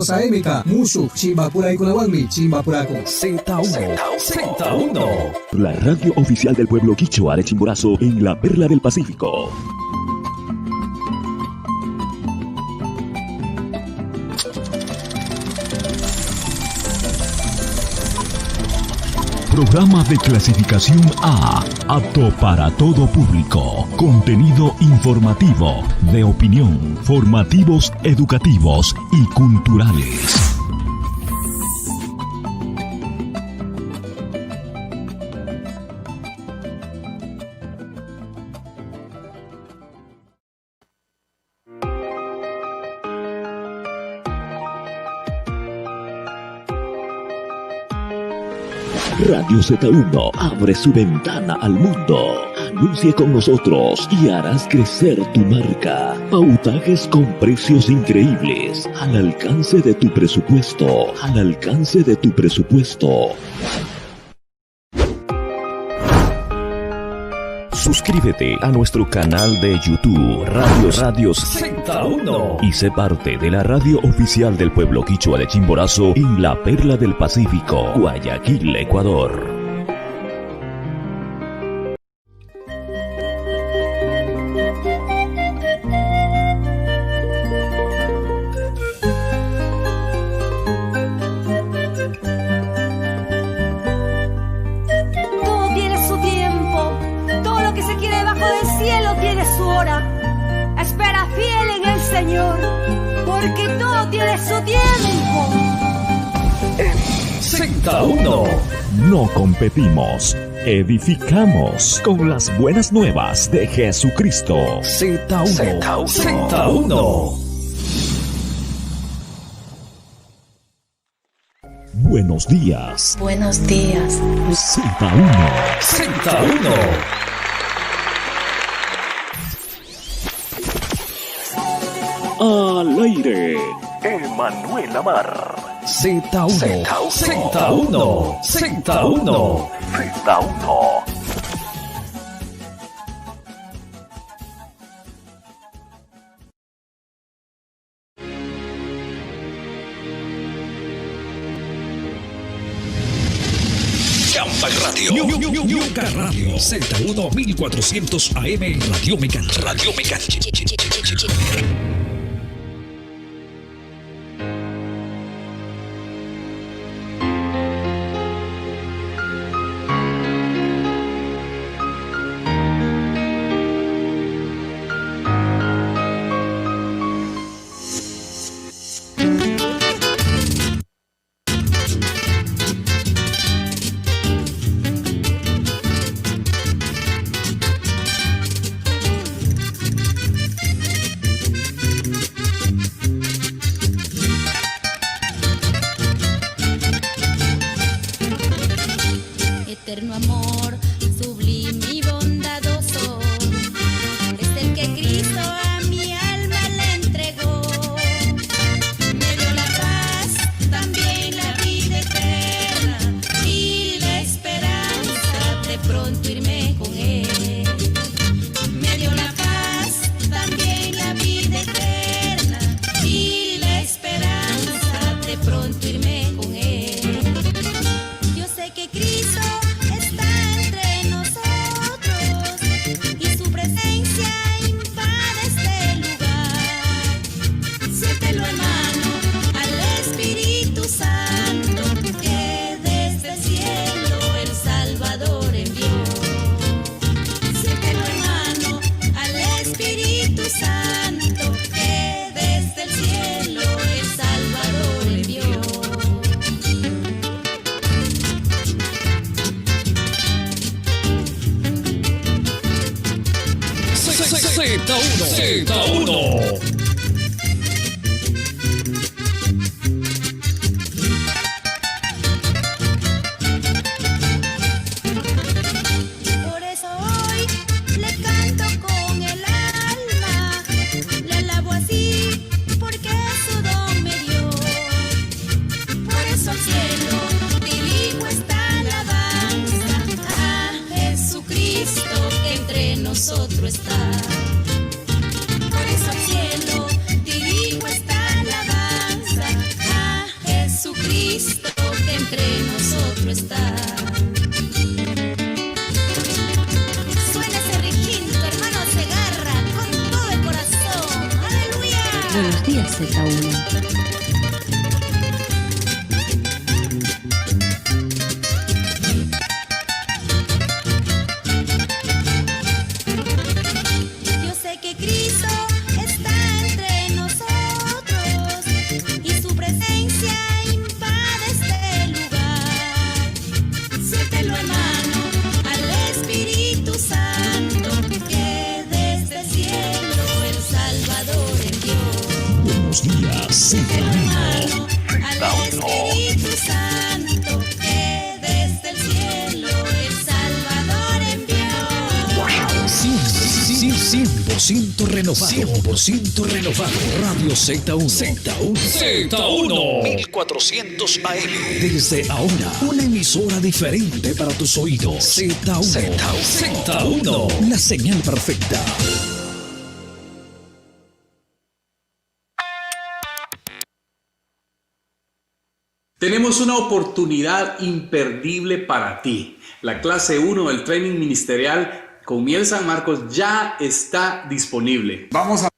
Sa Emika, Musuk, Chimbapura y Kulawagmi, Chimbapuraco. Z1, Z1. La radio oficial del pueblo quichua de Chimborazo en la Perla del Pacífico. Programa de clasificación A, apto para todo público. Contenido informativo, de opinión, formativos, educativos y culturales. Radio Z1 abre su ventana al mundo. Anuncie con nosotros y harás crecer tu marca. Pautajes con precios increíbles. Al alcance de tu presupuesto. Al alcance de tu presupuesto. Suscríbete a nuestro canal de YouTube, Radios Z1. y sé parte de la radio oficial del pueblo quichua de Chimborazo en la Perla del Pacífico, Guayaquil, Ecuador. Todo tiene su tiempo, todo lo que se quiere debajo del cielo tiene su hora. Espera fiel en el Señor, porque todo tiene su tiempo. Z1. No competimos, edificamos con las buenas nuevas de Jesucristo. Z1. Z1. Buenos días, Buenos días. Z1. Z1. Al aire, Emanuel Amar. Z1. Z1. Z1. Z1. Llama Radio. Ñuca Radio. Z1 1400 AM. Radio Mecanche. Radio Mecanche. Eterno amor, sublime y bondadoso, es el que Cristo a mi alma le entregó. Me dio la paz, también la vida eterna y la esperanza de pronto irme con Él. Me dio la paz, también la vida eterna y la esperanza de pronto irme con Él. Yo sé que Cristo está entre nosotros y su presencia invade este lugar. Siéntelo, hermano, al Espíritu Santo que desde el cielo el Salvador envió. Siéntelo, hermano, al Espíritu Santo que desde el cielo el Salvador envió. Z1. Z1. Por eso hoy le canto con el alma, le alabo así porque su don me dio. Por eso al cielo dirijo esta alabanza a Jesucristo que entre nosotros está. Por eso al cielo Z1. Yo sé que Cristo está entre nosotros y su presencia invade este lugar. Siéntelo, hermano, al Espíritu Santo que desde el cielo el Salvador envió. Buenos días, Siéntelo, hermano, al Z1. Espíritu Santo que desde el cielo el Salvador envió. 100% renovado. 100% renovado. Radio Z1. Z1. 1400 AM. Desde ahora, una emisora diferente para tus oídos. Z1. La señal perfecta. Tenemos una oportunidad imperdible para ti. La clase 1 del training ministerial con Miel San Marcos ya está disponible. Vamos a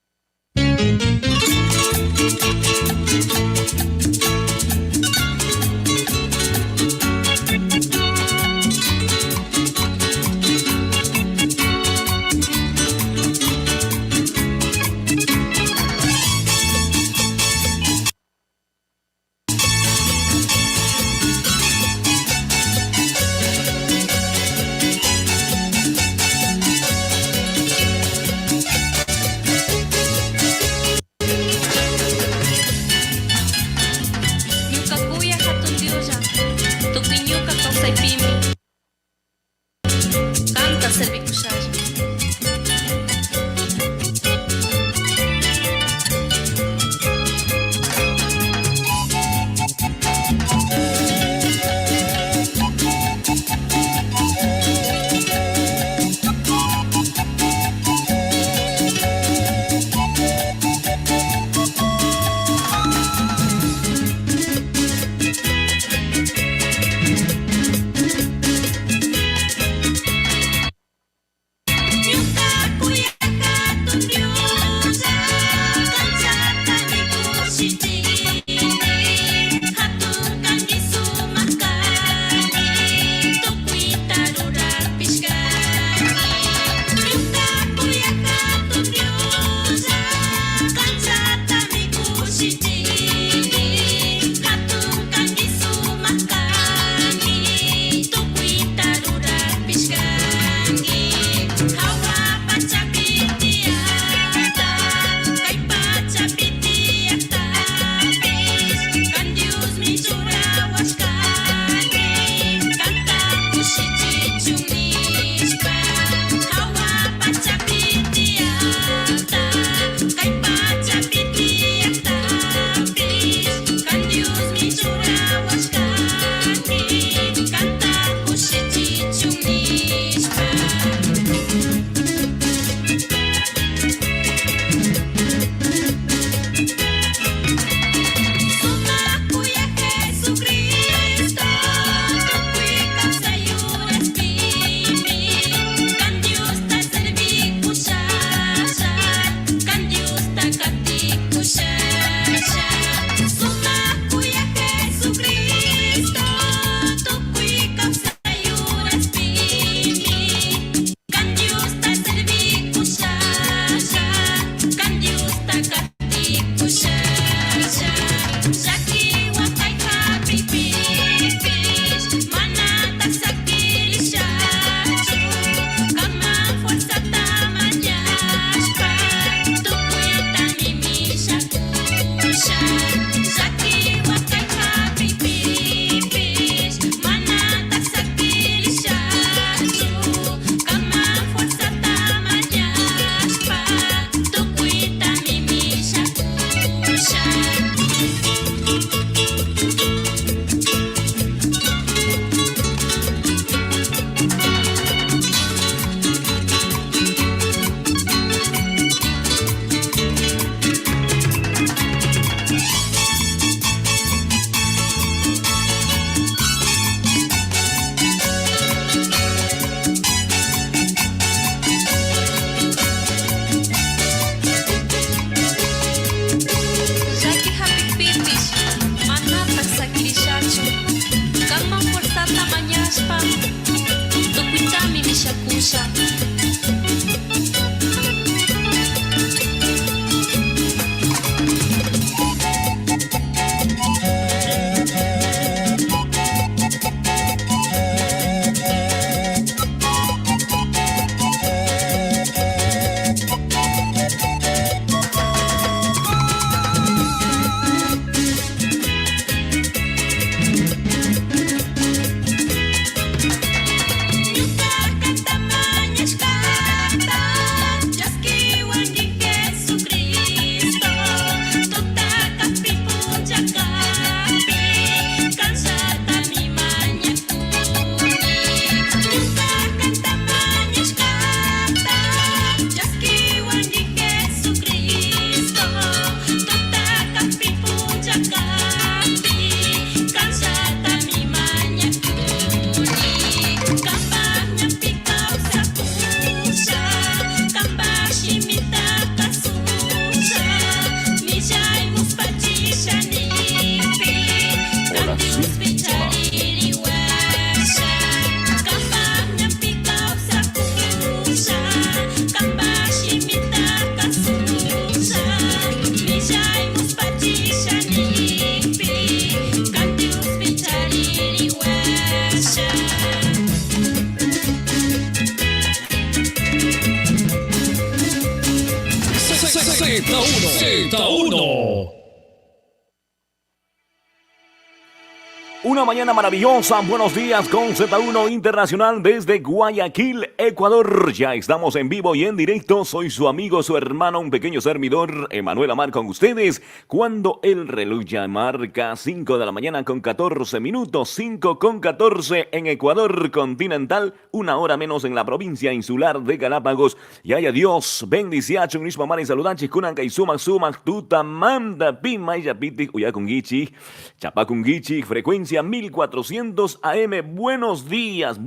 Una mañana maravillosa, buenos días con Z1 Internacional desde Guayaquil, Ecuador. Ya estamos en vivo y en directo, soy su amigo, su hermano, un pequeño servidor, Emanuel Amar con ustedes. Cuando el reloj ya marca 5 de la mañana con 14 minutos, 5 con 14 en Ecuador continental, una hora menos en la provincia insular de Galápagos. Y haya Dios, bendiciacho, unisma mani saludanchis, kunanka y sumak, tutamanda, pima y yapiti, uyakungichi, chapakungichi, frecuencia 1400 AM. Buenos días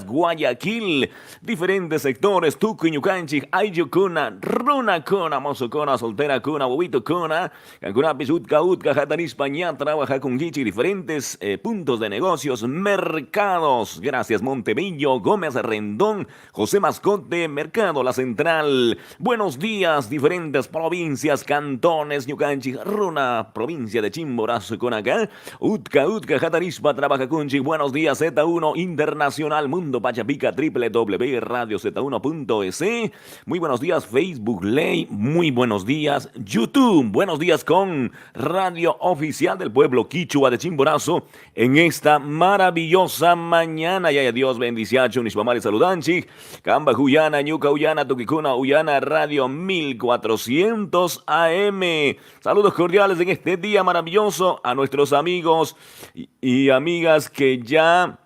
Guayaquil, diferentes sectores, Tucuñucanchi, Ayucuna, Runacona, Mozocona, Soltera Cuna, Bobito Cona, Cancunapi, Utca, Jatanispa, trabaja con Gichi, diferentes puntos de negocios, mercados, gracias Montebello, Gómez Rendón, José Mascote, Mercado La Central. Buenos días, diferentes provincias, cantones, Ñucanchi, Runa, provincia de Chimborazo, con acá, Utca, Jatarispa, trabaja con Chi. Buenos días Z1 Internacional, Mundo Pachapica, www.radioz1.es. Muy buenos días Facebook Ley, muy buenos días YouTube, buenos días con Radio Oficial del Pueblo Quichua de Chimborazo en esta maravillosa mañana. Y Dios bendiciacho, Nishpamari Saludanchi, Camba Huyana, Ñuca Uyana, Tuquicuna Uyana, Radio 1400 AM. Saludos cordiales en este día maravilloso a nuestros amigos y amigas que ya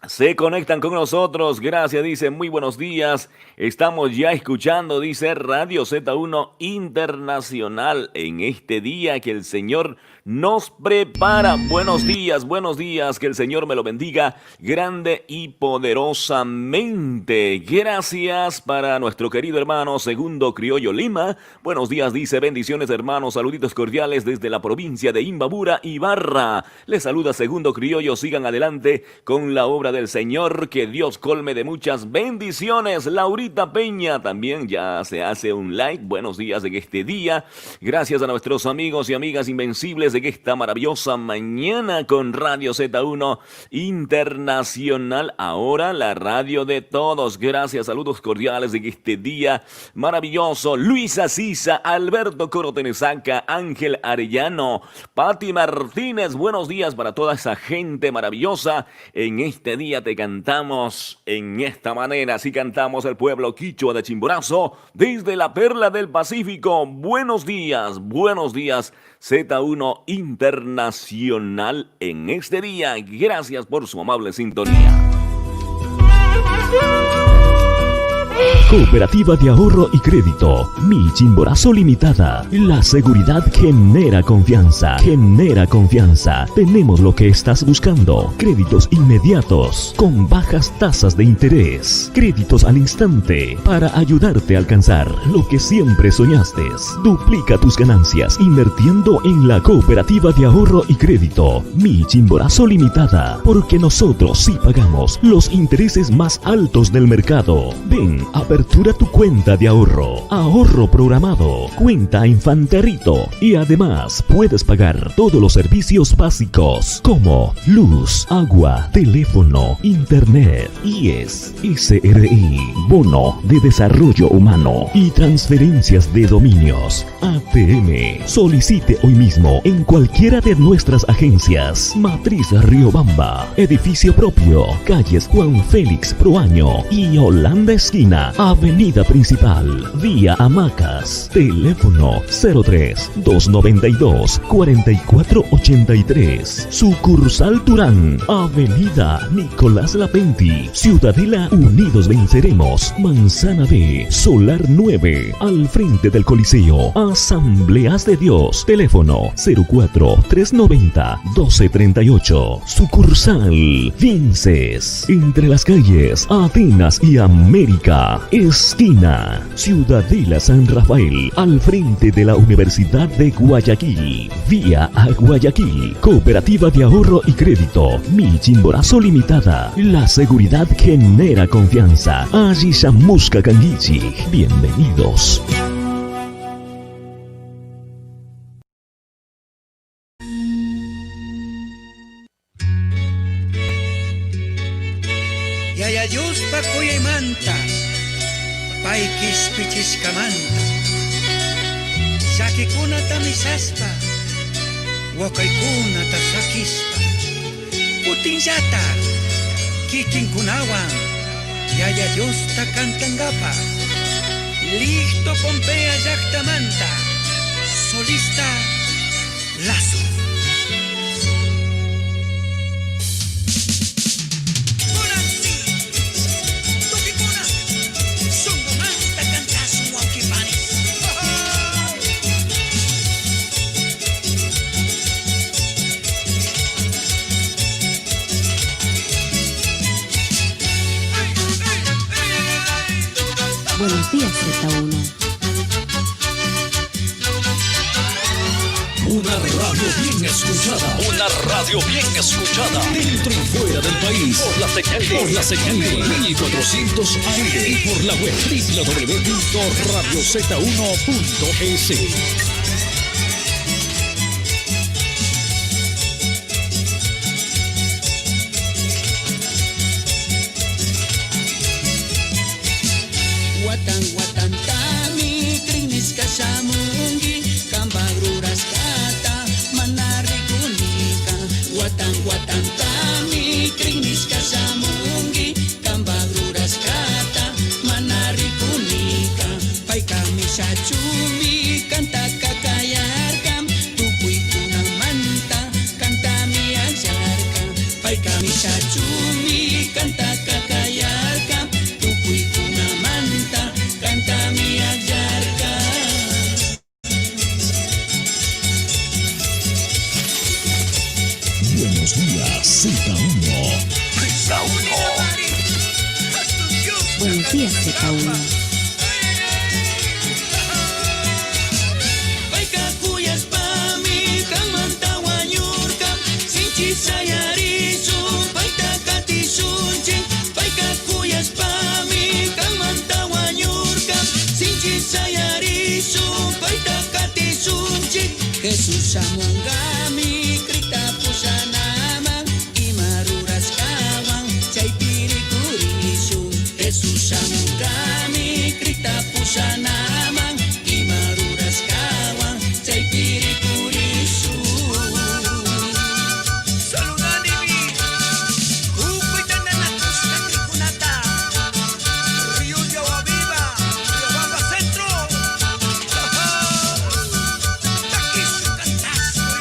se conectan con nosotros. Gracias, dice, muy buenos días. Estamos ya escuchando, dice, Radio Z1 Internacional en este día que el Señor nos prepara. Buenos días, que el Señor me lo bendiga grande y poderosamente. Gracias para nuestro querido hermano Segundo Criollo Lima. Buenos días, dice, bendiciones hermanos, saluditos cordiales desde la provincia de Imbabura, Ibarra. Les saluda Segundo Criollo, sigan adelante con la obra del Señor, que Dios colme de muchas bendiciones. Laurita Peña también ya se hace un like. Buenos días en este día. Gracias a nuestros amigos y amigas invencibles de esta maravillosa mañana con Radio Z1 Internacional, ahora la radio de todos. Gracias, saludos cordiales en este día maravilloso. Luisa Sisa, Alberto Corotenesaca, Ángel Arellano, Pati Martínez, buenos días para toda esa gente maravillosa. En este día te cantamos en esta manera, así cantamos el pueblo quichua de Chimborazo desde la perla del Pacífico. Buenos días Z1 Internacional en este día. Gracias por su amable sintonía. Cooperativa de Ahorro y Crédito, Mi Chimborazo Limitada. La seguridad genera confianza. Tenemos lo que estás buscando. Créditos inmediatos, con bajas tasas de interés. Créditos al instante, para ayudarte a alcanzar lo que siempre soñaste. Duplica tus ganancias invirtiendo en la Cooperativa de Ahorro y Crédito, Mi Chimborazo Limitada. Porque nosotros sí pagamos los intereses más altos del mercado. Ven, apertura tu cuenta de ahorro programado, cuenta Infanterrito, y además puedes pagar todos los servicios básicos como luz, agua, teléfono, internet, IES, SRI, bono de desarrollo humano y transferencias de dominios. ATM. Solicite hoy mismo en cualquiera de nuestras agencias. Matriz Riobamba, edificio propio, calles Juan Félix Proaño y Holanda Esquina, Avenida Principal, vía Hamacas. Teléfono 03-292-4483. Sucursal Turán, Avenida Nicolás Lapenti, Ciudadela Unidos Venceremos, Manzana B, Solar 9, al frente del Coliseo. Asambleas de Dios. Teléfono 04-390-1238. Sucursal Vinces, entre las calles Atenas y América, esquina Ciudadela San Rafael, al frente de la Universidad de Guayaquil. Vía a Guayaquil. Cooperativa de Ahorro y Crédito, Mi Chimborazo Limitada. La seguridad genera confianza. Ayishamushka Kangichi. Bienvenidos. Yayayuspa kuyaymanta, paykis pichishkamanta, sakikunata misaspa, wakaykunata sakispa, Putinjata, Kikin Kunawan, Yaya Dios ta Cantangapa, Listo Pompeya Yactamanta, solista Lazo. Buenos días, Z1. Una radio bien escuchada. Una radio bien escuchada. Dentro y fuera del país. Por la señal de 1400 AM. Y por la web www.radioz1.es. Watan tami krinis kasamungi kambagruras kata manari kunika. Watan tami krinis kasamungi kambagruras kata manari kunika. Pai kami sacumi kanta kakayarkam tupui kunang manta kanta mi ajarkam. Pai kami sacumi kanta kakayarkam tupui kunang manta kanta mi ajarkam. Buenos días, Z1. Buenos días, Z1. Baika kuyas pami kamanta wanyurka sinchi sayarisu baita kati sunchi. Baika kuyas pami kamanta wanyurka sinchi sayarisu baita kati sunchi. Jesús amongami krita pusanama imaruras kawang chay pirikurisu. Jesús amongami krita pusanama imaruras kawang chay pirikurisu. Saludani Upoy tananakus katrikunata Rio de Agua Viva, Rio Bamba Centro. Takis su cantazo.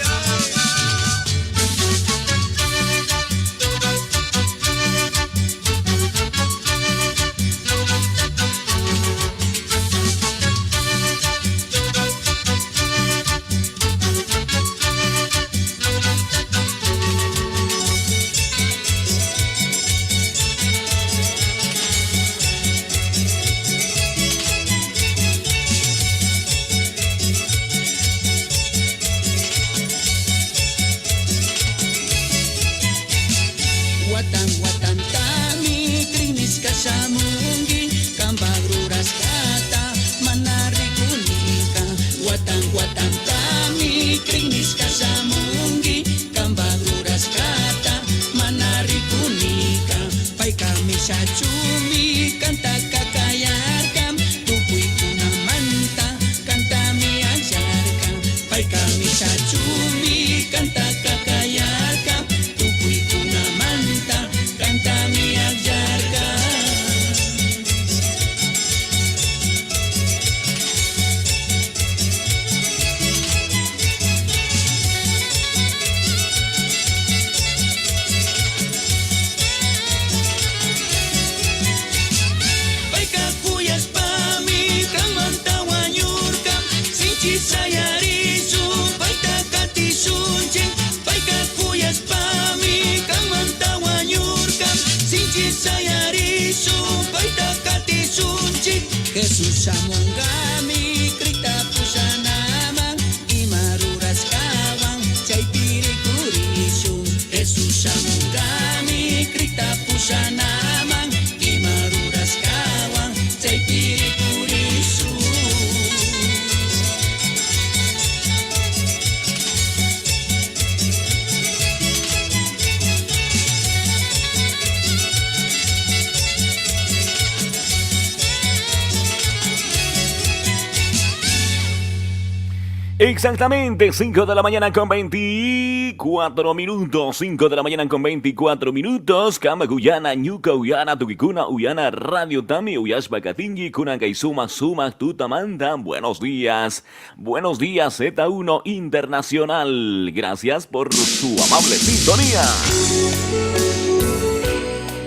Exactamente, 5 de la mañana con 24 minutos. 5 de la mañana con 24 minutos. Kama Guyana, Ñuka Uyana, Tukikuna, Uyana, Radio Tami, Uyas Bacatingi, Kunangaisuma, Suma, Tutamanda. Buenos días Z1 Internacional. Gracias por su amable sintonía.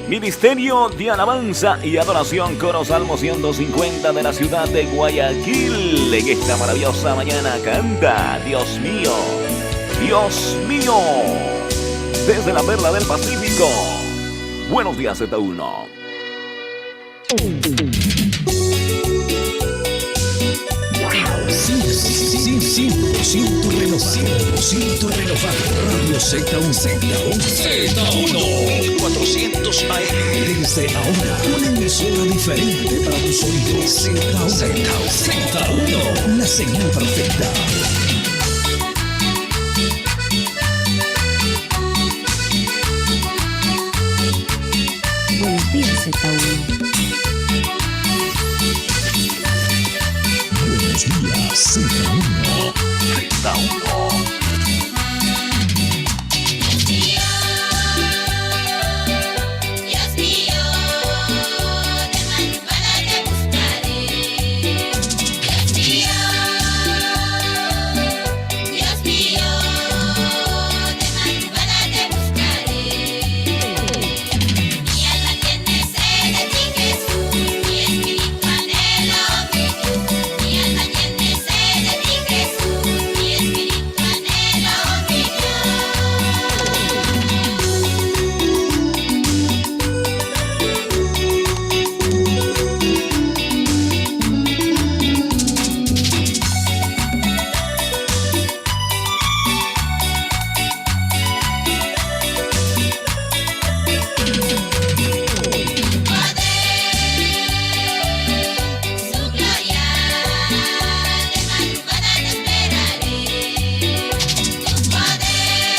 Ministerio de Alabanza y Adoración, Coro Salmo 150 de la ciudad de Guayaquil. En esta maravillosa mañana canta Dios mío, desde la perla del Pacífico. Buenos días Z1. Siento renovado. Radio Z1. 400 AM. Desde ahora, una emisora diferente para tus oídos. Z1. La señal perfecta. Buenos días, Z1. Buenos días, Z1. Dios mío, de madrugada te buscaré. Dios mío, de madrugada te buscaré. Mi alma tiene sed de ti, Jesús, mi espíritu anhela oír. Mi alma tiene sed de ti, Jesús, mi espíritu anhela oír. Su gloria, de madrugada te esperaré. Tu poder,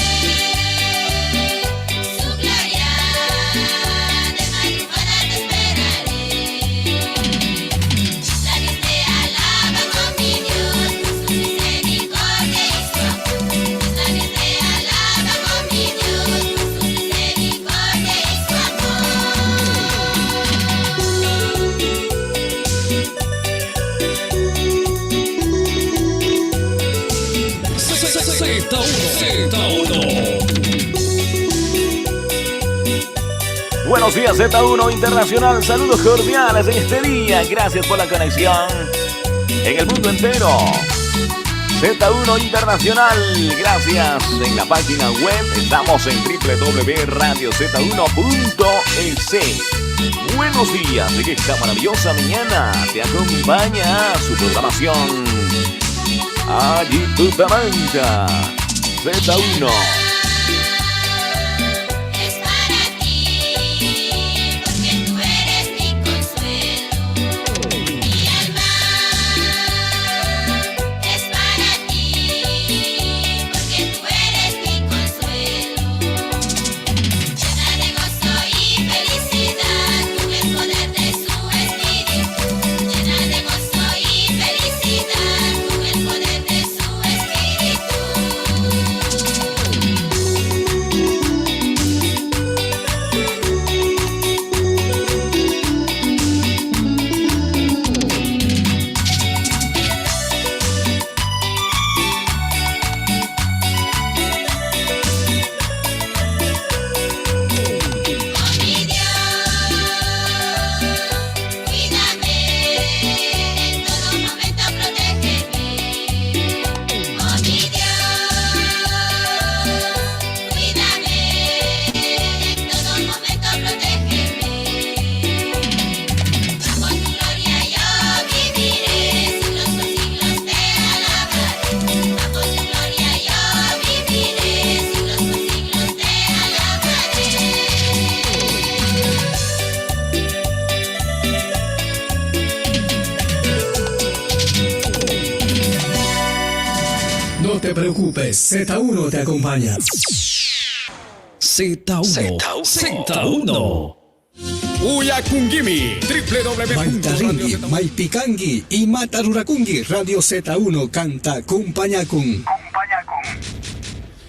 su gloria, de madrugada te esperaré. Mis labios te alaban, oh mi Dios, por su misericordia y su amor. Mis labios te alaban, oh mi Dios, por su misericordia y su amor. Buenos días Z1 Internacional, saludos cordiales en este día, gracias por la conexión en el mundo entero. Z1 Internacional, gracias en la página web, estamos en www.radioz1.es. Buenos días en esta maravillosa mañana, te acompaña su programación Allí Tutamanta, Z1. Es para ti, porque tú eres mi consuelo. Mi alma es para ti, porque tú eres mi consuelo. Llena de gozo y felicidad, con el poder de su espíritu. Llena de gozo y felicidad, con el poder de su espíritu. Oh mi Dios, cuídame, en todo momento protégeme. Oh mi Dios, cuídame, en todo momento protégeme. Bajo tu gloria yo viviré, siglos por siglos te alabaré. Bajo tu gloria yo viviré, siglos por siglos te alabaré. No te preocupes, Z1 te acompaña. Z1. Uyakungimi, Maitaringi, Maipicangi y Matarurakungi, Radio Z1 canta Kumpañakun.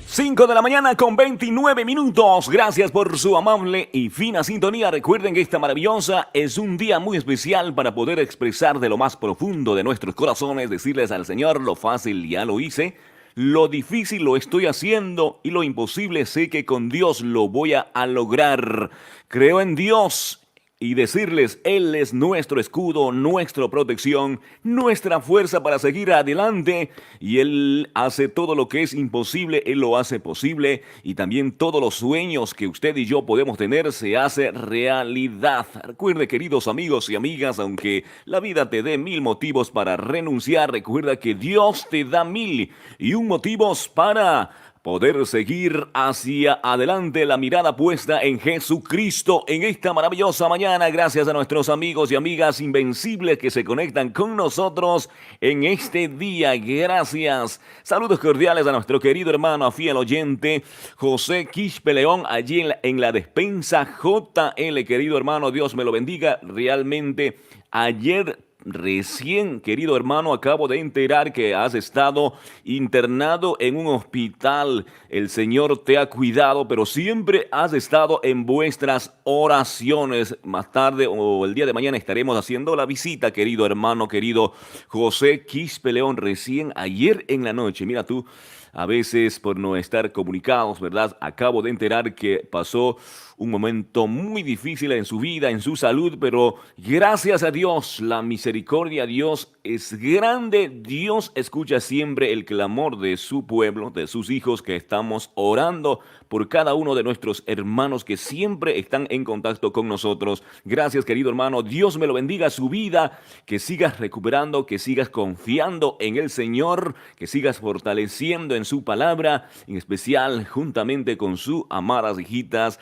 5 de la mañana con 29 minutos. Gracias por su amable y fina sintonía. Recuerden que esta maravillosa es un día muy especial para poder expresar de lo más profundo de nuestros corazones, decirles al Señor: lo fácil ya lo hice, lo difícil lo estoy haciendo y lo imposible sé que con Dios lo voy a lograr. Creo en Dios. Y decirles, Él es nuestro escudo, nuestra protección, nuestra fuerza para seguir adelante. Y Él hace todo lo que es imposible, Él lo hace posible. Y también todos los sueños que usted y yo podemos tener se hace realidad. Recuerde, queridos amigos y amigas, aunque la vida te dé 1000 motivos para renunciar, recuerda que Dios te da 1001 motivos para poder seguir hacia adelante, la mirada puesta en Jesucristo en esta maravillosa mañana. Gracias a nuestros amigos y amigas invencibles que se conectan con nosotros en este día. Gracias. Saludos cordiales a nuestro querido hermano, fiel oyente, José Quispe León, allí en la despensa JL. Querido hermano, Dios me lo bendiga. Realmente ayer recién, querido hermano, acabo de enterar que has estado internado en un hospital. El Señor te ha cuidado, pero siempre has estado en vuestras oraciones. Más tarde o el día de mañana estaremos haciendo la visita, querido hermano, querido José Quispe León, recién ayer en la noche. Mira tú, a veces por no estar comunicados, ¿verdad? Acabo de enterar que pasó un momento muy difícil en su vida, en su salud, pero gracias a Dios, la misericordia de Dios es grande. Dios escucha siempre el clamor de su pueblo, de sus hijos, que estamos orando por cada uno de nuestros hermanos que siempre están en contacto con nosotros. Gracias, querido hermano. Dios me lo bendiga su vida, que sigas recuperando, que sigas confiando en el Señor, que sigas fortaleciendo en su palabra, en especial juntamente con sus amadas hijitas,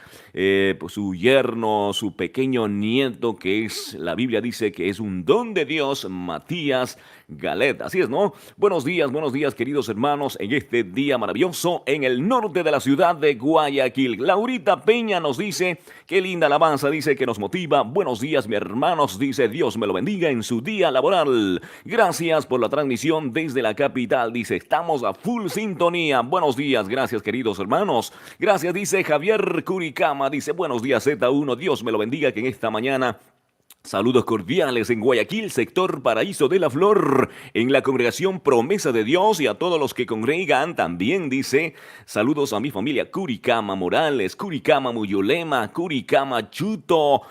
pues su yerno, su pequeño nieto, que es, la Biblia dice que es un don de Dios, Matías Galet. Así es, ¿no? Buenos días, queridos hermanos, en este día maravilloso en el norte de la ciudad de Guayaquil. Laurita Peña nos dice, qué linda alabanza, dice que nos motiva. Buenos días, mis hermanos, dice, Dios me lo bendiga en su día laboral. Gracias por la transmisión desde la capital, dice, estamos a full sintonía. Buenos días, gracias, queridos hermanos. Gracias, dice Javier Curicama, dice, buenos días Z1, Dios me lo bendiga, que en esta mañana saludos cordiales en Guayaquil, sector Paraíso de la Flor, en la congregación Promesa de Dios, y a todos los que congregan también, dice, saludos a mi familia Curicama Morales, Curicama Muyolema, Curicama Chuto,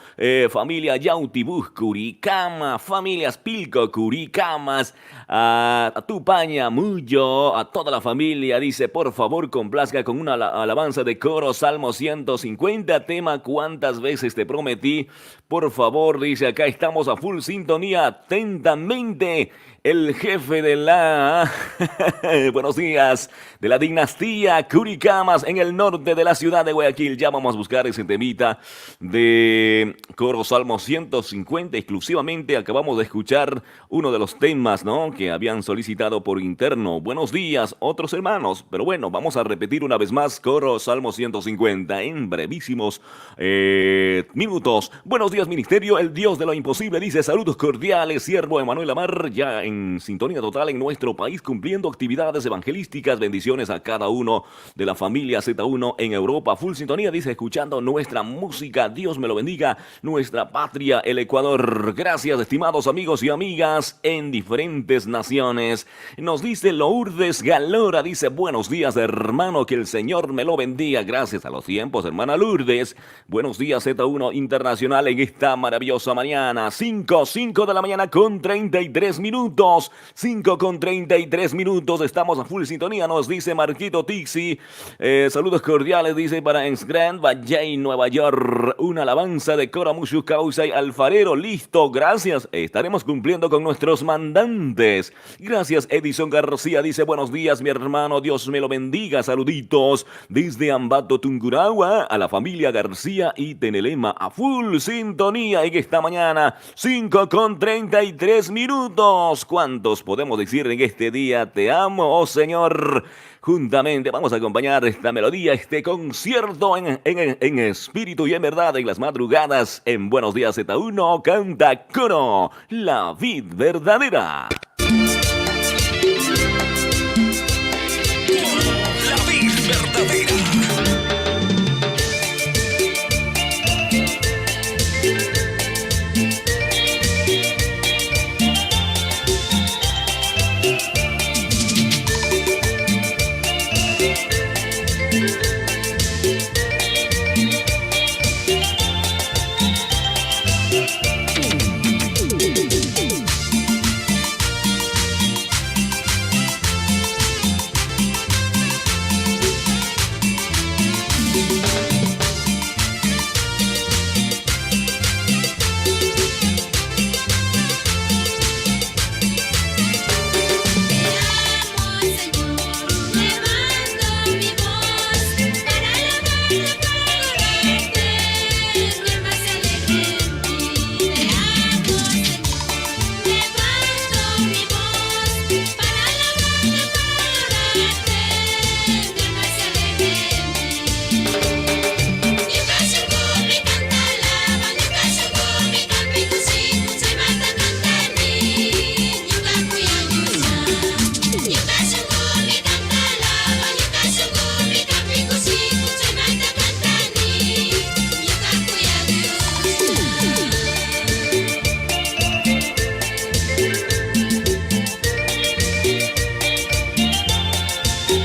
familia Yautibú, Curicama, familias Pilco, Curicamas, a Tupaña, Muyo, a toda la familia, dice, por favor complazca con una alabanza de coro, Salmo 150, tema cuántas veces te prometí, por favor, dice, acá estamos a full sintonía, atentamente, el jefe de la buenos días, de la dinastía Curicamas en el norte de la ciudad de Guayaquil. Ya vamos a buscar ese temita de coro Salmo 150 exclusivamente. Acabamos de escuchar uno de los temas, ¿no?, que habían solicitado por interno. Buenos días, otros hermanos. Pero bueno, vamos a repetir una vez más coro Salmo 150 en brevísimos minutos. Buenos días, ministerio, el Dios de lo imposible, dice, saludos cordiales, siervo Emanuel Amar, ya en sintonía total en nuestro país, cumpliendo actividades evangelísticas. Bendiciones a cada uno de la familia Z1 en Europa. Full sintonía, dice, escuchando nuestra música. Dios me lo bendiga, nuestra patria, el Ecuador. Gracias, estimados amigos y amigas en diferentes naciones. Nos dice Lourdes Galora, dice, buenos días, hermano, que el Señor me lo bendiga. Gracias a los tiempos, hermana Lourdes. Buenos días, Z1 Internacional en esta maravillosa mañana. 5 de la mañana con 33 minutos. 5:33 minutos, estamos a full sintonía, nos dice Marquito Tixi. Saludos cordiales, dice, para Grand Valley, Nueva York. Una alabanza de Cora Mushu Causa y Alfarero, listo, gracias. Estaremos cumpliendo con nuestros mandantes. Gracias, Edison García, dice, buenos días, mi hermano, Dios me lo bendiga. Saluditos desde Ambato, Tungurahua, a la familia García y Tenelema, a full sintonía en esta mañana. 5:33 minutos. ¿Cuántos podemos decir en este día? Te amo, oh Señor. juntamente vamos a acompañar esta melodía, este concierto en espíritu y en verdad en las madrugadas en Buenos Días Z1. Canta Coro, la vid verdadera. La vid verdadera.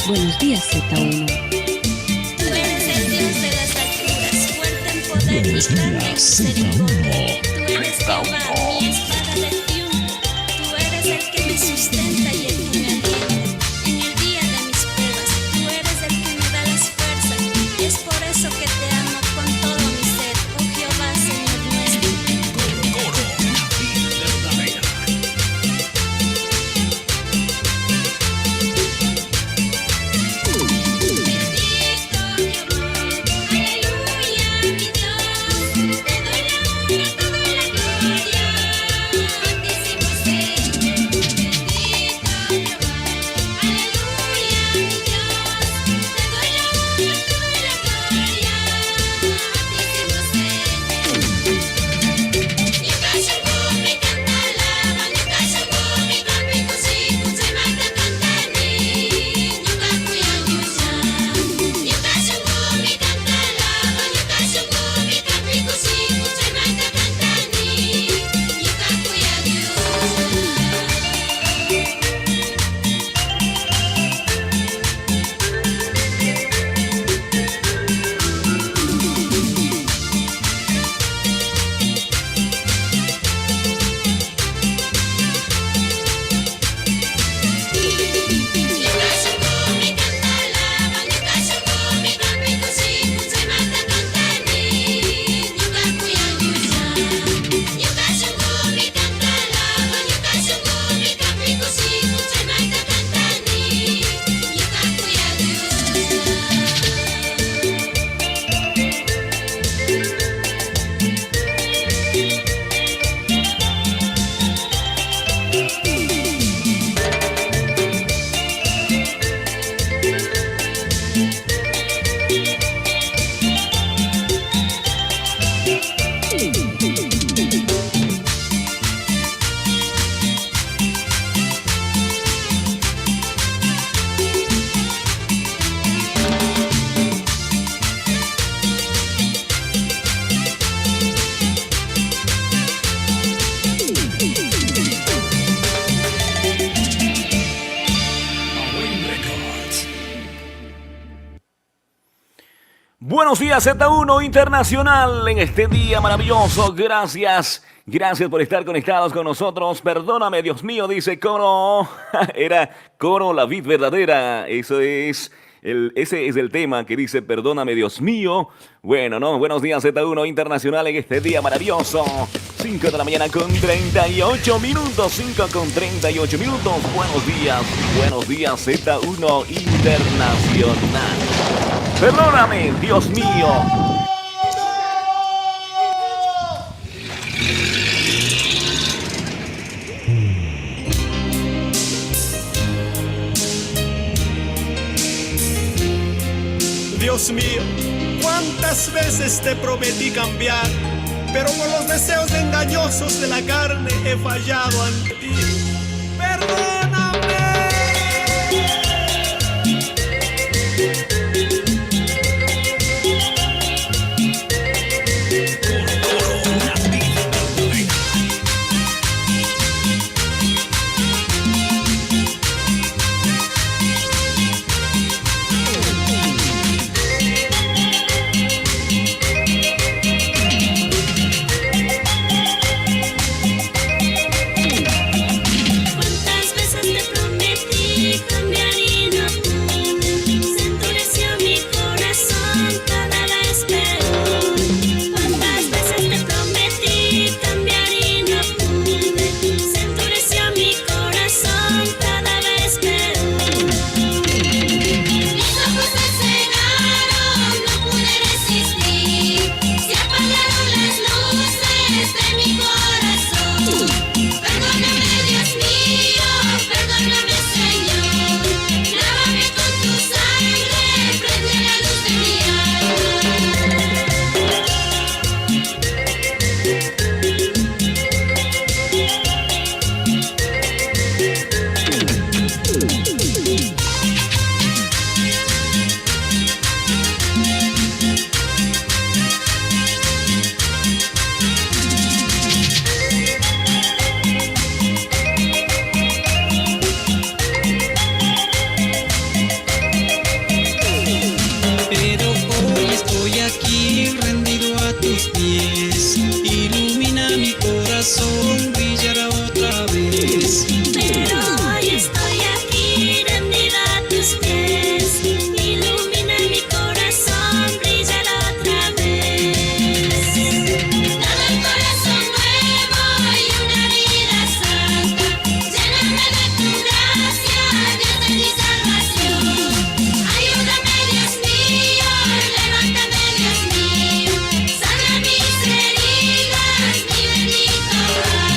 Buenos días, Z1. Tú eres el Dios de las alturas, fuerte en poder y grande en misericordia. Tú eres Jehová, mi espada de triunfo. Tú eres el que me sustenta y el que me alienta. En el día de mis pruebas, tú eres el que me da las fuerzas. Y es por eso que te amo con todo mi ser, oh Jehová, Señor nuestro. Coro, la vid verdadera. Buenos días Z1 Internacional en este día maravilloso. Gracias por estar conectados con nosotros. Perdóname, Dios mío, dice Coro. Era Coro, la vid verdadera. Ese es el tema que dice perdóname, Dios mío. Bueno, ¿no? Buenos días Z1 Internacional en este día maravilloso. 5 de la mañana con 38 minutos. 5 con 38 minutos. Buenos días Z1 Internacional. Perdóname, Dios mío. Dios mío, cuántas veces te prometí cambiar, pero por los deseos engañosos de la carne he fallado ante ti. Perdóname. Cuántas veces te prometí cambiar y no pude, se endureció mi corazón cada vez peor. Cuántas veces te prometí cambiar y no pude, se endureció mi corazón cada vez peor. Mis ojos se cegaron, no pude resistir, se apagaron las luces de mi corazón. Perdóname, Dios mío, perdóname, Señor. Lávame con tu sangre, prende la luz de mi Pero hoy estoy aquí rendido a tus pies. Ilumina mi corazón, brillará otra vez. Pero hoy estoy aquí rendida a tus pies. Ilumina mi corazón, brillará otra vez. Dame el corazón nuevo y una vida santa. Lléname de tu gracia, Dios de mi salvación. Ayúdame, Dios mío, levántame, Dios mío. Sana mis heridas, mi bendito Padre.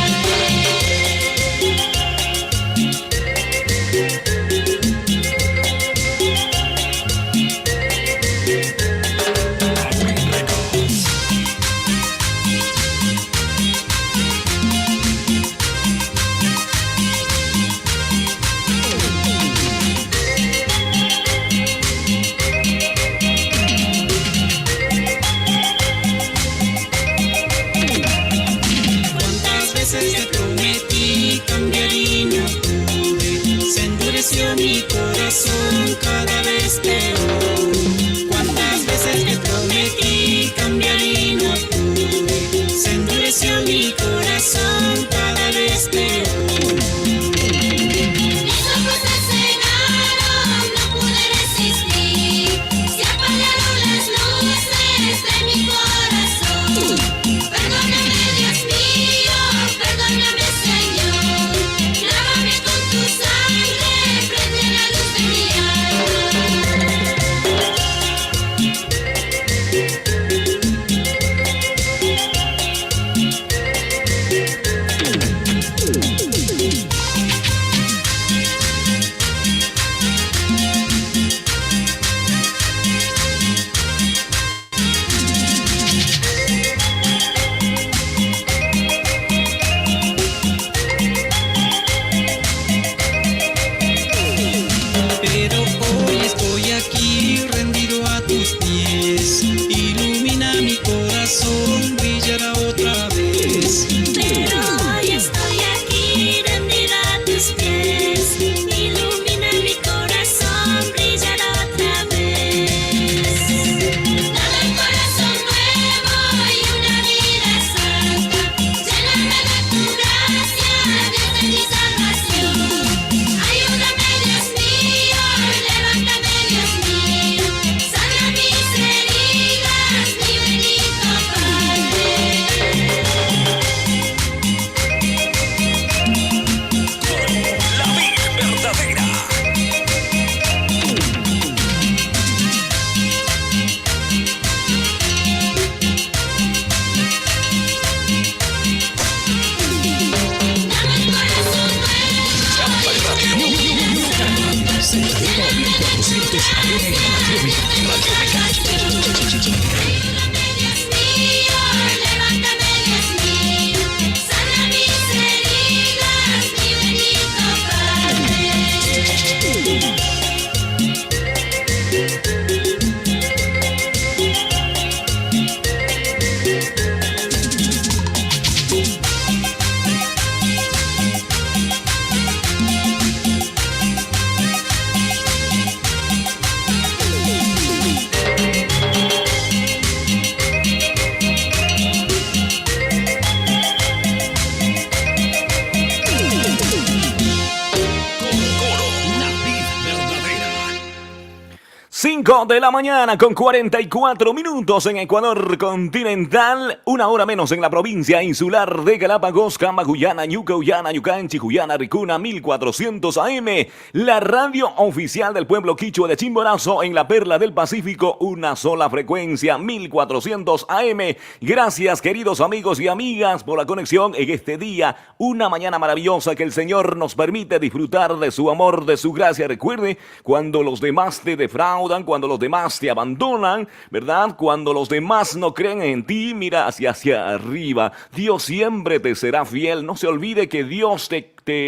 5 de la mañana con 44 minutos en Ecuador continental, 1 hora menos en la provincia insular de Galápagos, Camba, Guyana, Ñuca, Ullana, Yucanchi, Guyana, Ricuna, 1400 AM, la radio oficial del pueblo quichua de Chimborazo en la perla del Pacífico, una sola frecuencia, 1400 AM. Gracias, queridos amigos y amigas, por la conexión en este día, una mañana maravillosa que el Señor nos permite disfrutar de su amor, de su gracia. Recuerde, cuando los demás te defraudan, cuando los demás te abandonan, ¿verdad? Cuando los demás no creen en ti, mira hacia arriba. Dios siempre te será fiel. No se olvide que Dios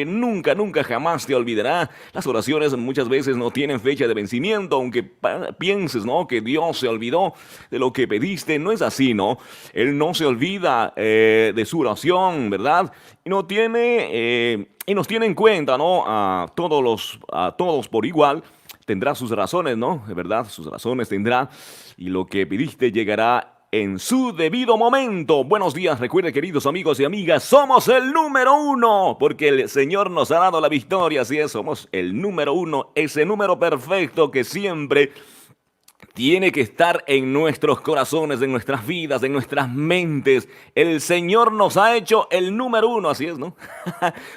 nunca jamás te olvidará. Las oraciones muchas veces no tienen fecha de vencimiento, aunque pienses, ¿no?, que Dios se olvidó de lo que pediste. No es así, ¿no? Él no se olvida de su oración, ¿verdad? Y nos tiene en cuenta, ¿no? A todos por igual. Tendrá sus razones, ¿no? De verdad, sus razones tendrá. Y lo que pediste llegará en su debido momento. Buenos días, recuerden, queridos amigos y amigas, somos el número 1, porque el Señor nos ha dado la victoria. Así es, somos el número 1, ese número perfecto que siempre tiene que estar en nuestros corazones, en nuestras vidas, en nuestras mentes. El Señor nos ha hecho el número 1, así es, ¿no?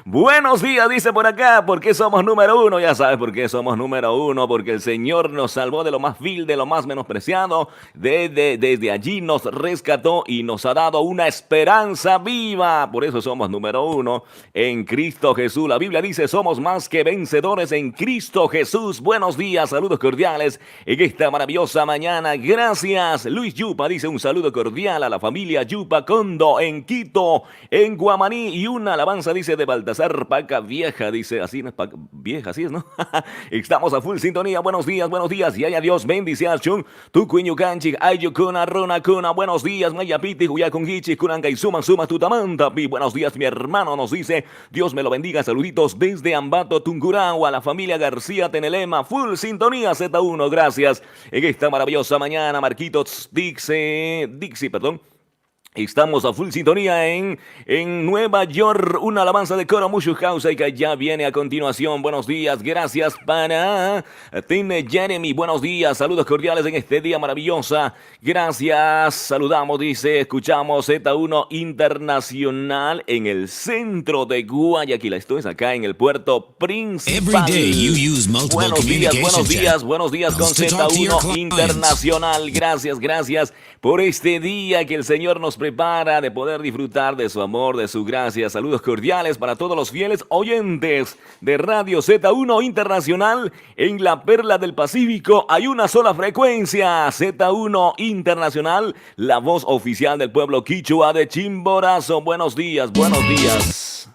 Buenos días, dice por acá. ¿Por qué somos número 1? Ya sabes por qué somos número 1. Porque el Señor nos salvó de lo más vil, de lo más menospreciado. Desde allí nos rescató y nos ha dado una esperanza viva. Por eso somos número 1 en Cristo Jesús. La Biblia dice, somos más que vencedores en Cristo Jesús. Buenos días, saludos cordiales en esta maravillosa mañana. Gracias. Luis Yupa dice un saludo cordial a la familia Yupa Condo en Quito, en Guamaní, y una alabanza, dice, de Baltasar Paca Vieja, dice, así no es Paca Vieja, así es, ¿no? Estamos a full sintonía. Buenos días, y haya Dios bendición. Tu cuño canchi, ayucuna, rona cuna. Buenos días, mayapiti, huyacungichi, kunanga y suma tutamanta. Buenos días, mi hermano, nos dice, Dios me lo bendiga. Saluditos desde Ambato, Tungurahua, a la familia García Tenelema. Full sintonía Z1, gracias. En esta maravillosa mañana, Marquitos Dixie, estamos a full sintonía en Nueva York. Una alabanza de coro Mushu House y que ya viene a continuación. Buenos días, gracias para Tine Jeremy. Buenos días, saludos cordiales en este día maravillosa. Gracias, saludamos, dice, escuchamos Z1 Internacional en el centro de Guayaquil. Esto es acá en el puerto principal. Buenos días con Z1 Internacional. Gracias por este día que el Señor nos prepara de poder disfrutar de su amor, de su gracia. Saludos cordiales para todos los fieles oyentes de Radio Z1 Internacional. En la perla del Pacífico hay una sola frecuencia, Z1 Internacional, la voz oficial del pueblo quichua de Chimborazo. Buenos días. Buenos días,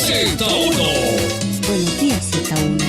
Z1. Buenos días, Z1. Kami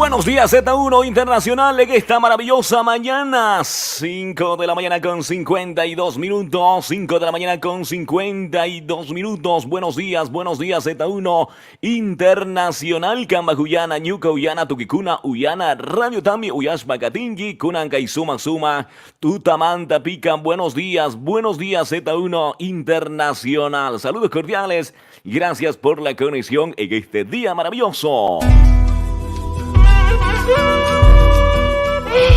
Buenos días, Z1 Internacional, en esta maravillosa mañana. 5 de la mañana con 52 minutos. 5 de la mañana con 52 minutos. Buenos días, Z1 Internacional. Cambajuyana, Ñuca, Uyana, Tuquicuna, Uyana, Radio Tami, Uyash, Bacatingui, Kunanca y Suma, Tutamanta, Pica. Buenos días, Z1 Internacional. Saludos cordiales. Gracias por la conexión en este día maravilloso.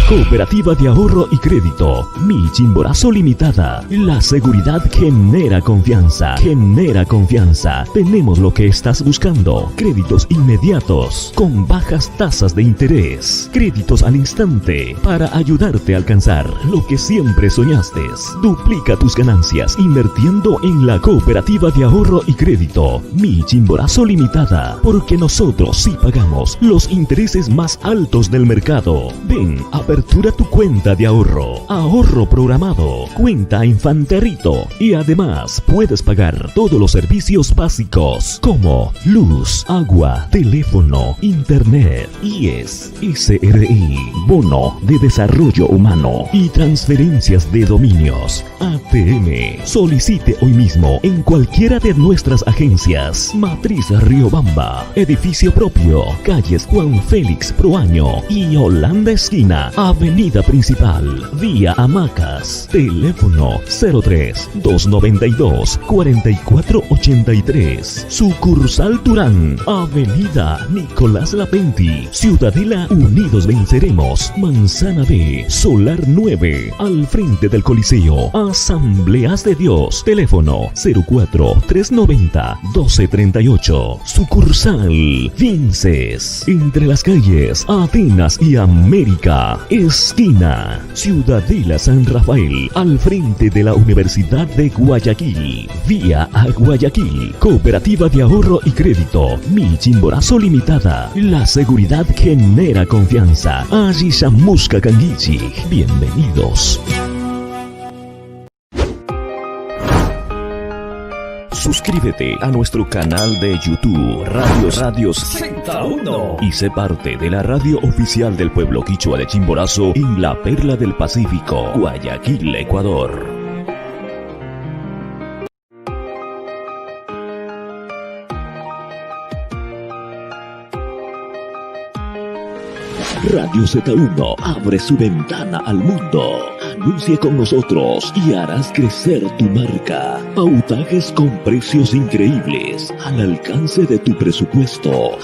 Cooperativa de Ahorro y Crédito, Mi Chimborazo Limitada. La seguridad genera confianza. Tenemos lo que estás buscando. Créditos inmediatos, con bajas tasas de interés. Créditos al instante, para ayudarte a alcanzar lo que siempre soñaste. Duplica tus ganancias invirtiendo en la Cooperativa de Ahorro y Crédito, Mi Chimborazo Limitada. Porque nosotros sí pagamos los intereses más altos del mercado. Ven, apertura tu cuenta de ahorro programado, cuenta Infanterrito, y además puedes pagar todos los servicios básicos como luz, agua, teléfono, internet, IES, SRI, bono de desarrollo humano y transferencias de dominios. ATM. Solicite hoy mismo en cualquiera de nuestras agencias. Matriz Riobamba, edificio propio, calles Juan Félix Proaño y Holanda Esquina, Avenida Principal, vía Hamacas. Teléfono 03-292-4483. Sucursal Durán, Avenida Nicolás Lapenti, Ciudadela Unidos Venceremos, Manzana B, Solar 9, al frente del Coliseo. Asambleas de Dios. Teléfono 04-390-1238. Sucursal Vinces, entre las calles Atenas y América, esquina Ciudadela San Rafael, al frente de la Universidad de Guayaquil, vía a Guayaquil. Cooperativa de Ahorro y Crédito, Mi Chimborazo Limitada. La seguridad genera confianza. Ayishamushka Kangichi. Bienvenidos. Suscríbete a nuestro canal de YouTube, Radios Z1, y sé parte de la radio oficial del pueblo quichua de Chimborazo en la Perla del Pacífico, Guayaquil, Ecuador. Radio Z1 abre su ventana al mundo. Anuncia con nosotros y harás crecer tu marca. Pautajes con precios increíbles, al alcance de tu presupuesto.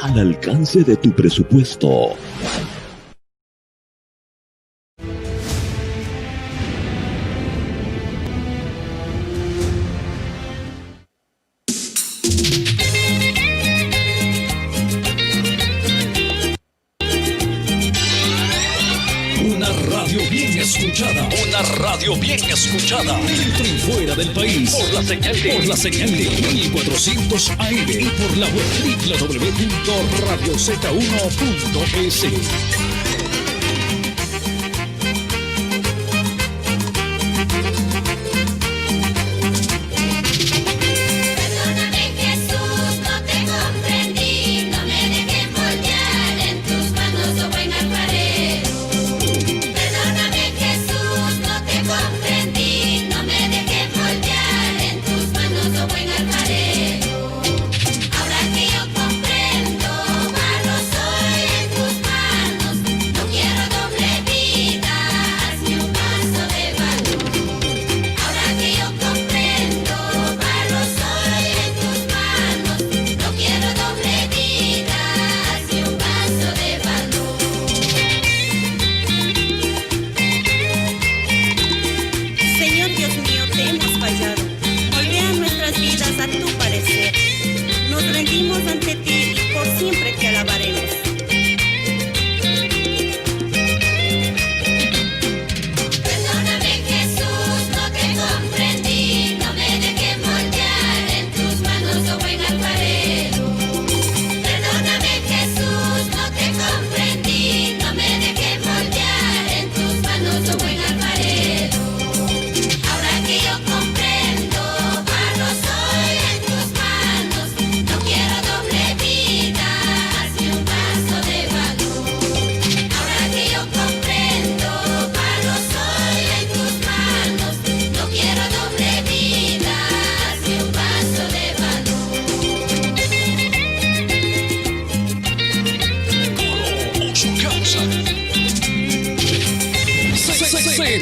Una radio bien escuchada, dentro y fuera del país, por la señal de 1400 AM y por la web www.radioz1.es. Ahora que yo comprendo, barro soy en tus manos.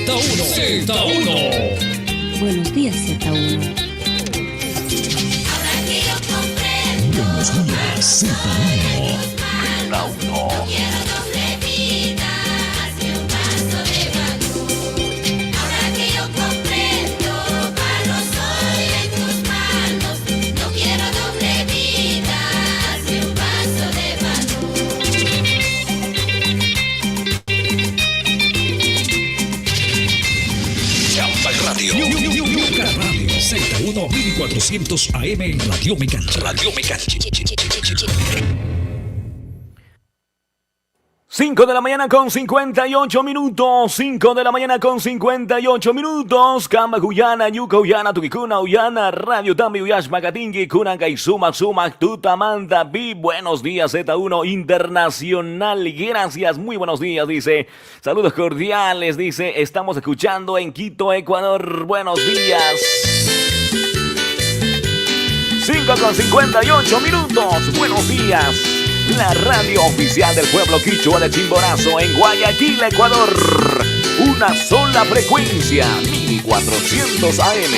Z1. Buenos días, Z1. Ahora que yo comprendo, Buenos días, Z1. no quiero doble vida, hazme un vaso de vagón. Ahora que yo comprendo, barro soy en tus manos, no quiero doble vida, hazme un vaso de vagón. Llama al radio. Radio Z1 1400 AM Radio Mecanche. Radio Mecanche. 5 de la mañana con 58 minutos. 5 de la mañana con 58 minutos. Kama Guyana, Yuka Uyana, Tukikuna Uyana, Radio Tambi Uyash Makatingi, Kunankai Suma Suma, Tutamanta Bi. Buenos días, Z1 Internacional. Gracias, muy buenos días, dice. Saludos cordiales, dice. Estamos escuchando en Quito, Ecuador. Buenos días. 5 con 58 minutos. Buenos días. La radio oficial del pueblo quichua de Chimborazo en Guayaquil, Ecuador. Una sola frecuencia, 1400 AM.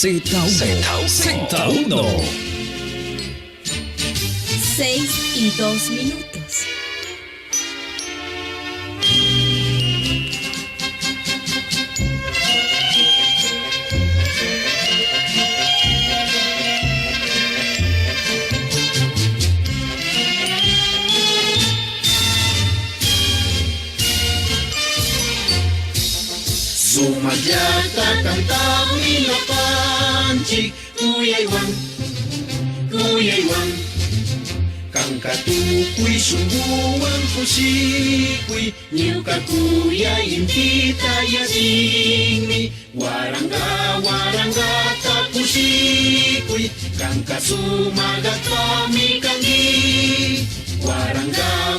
Z1. 6:02. Sumayata cantaba la panchi, Cuyaywan, Kankatu kui sumbuan kusikui, Nyuka kuya impita yasingmi, Waranga takus kushikuy kanka sumagatpami kangi waranga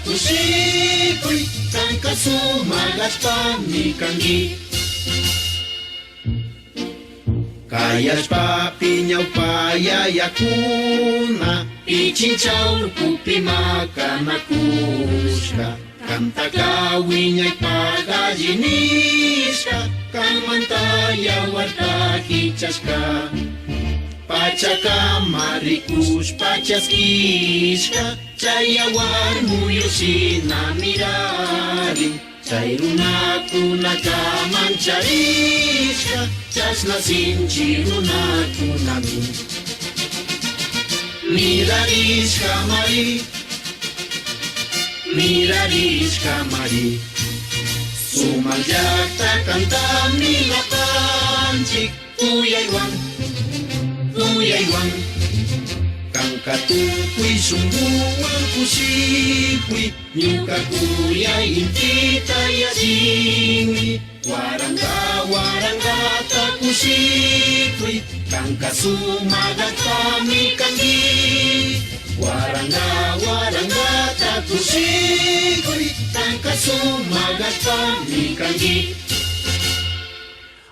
kushikuy kanka sumagatpami kangi kayashpa piñawpayayakuna pichinchawpi makanakushka kantaka wiñaypagallinishka kanmanta yawarta kichashka pachaka marikushpa chaskishka chay yawar muyushina mirarin chay runakunaka mancharishka chasna sinchi runakunami mirarishka mari sumayakta kantami lapanchik uyaywan kanka tukuy sumbuwan kushikuy ñuka kuyay intita yachingmi warangata kushikuy kanka sumagatpami kangi warangata kushikuy kanka sumagatpami kangi.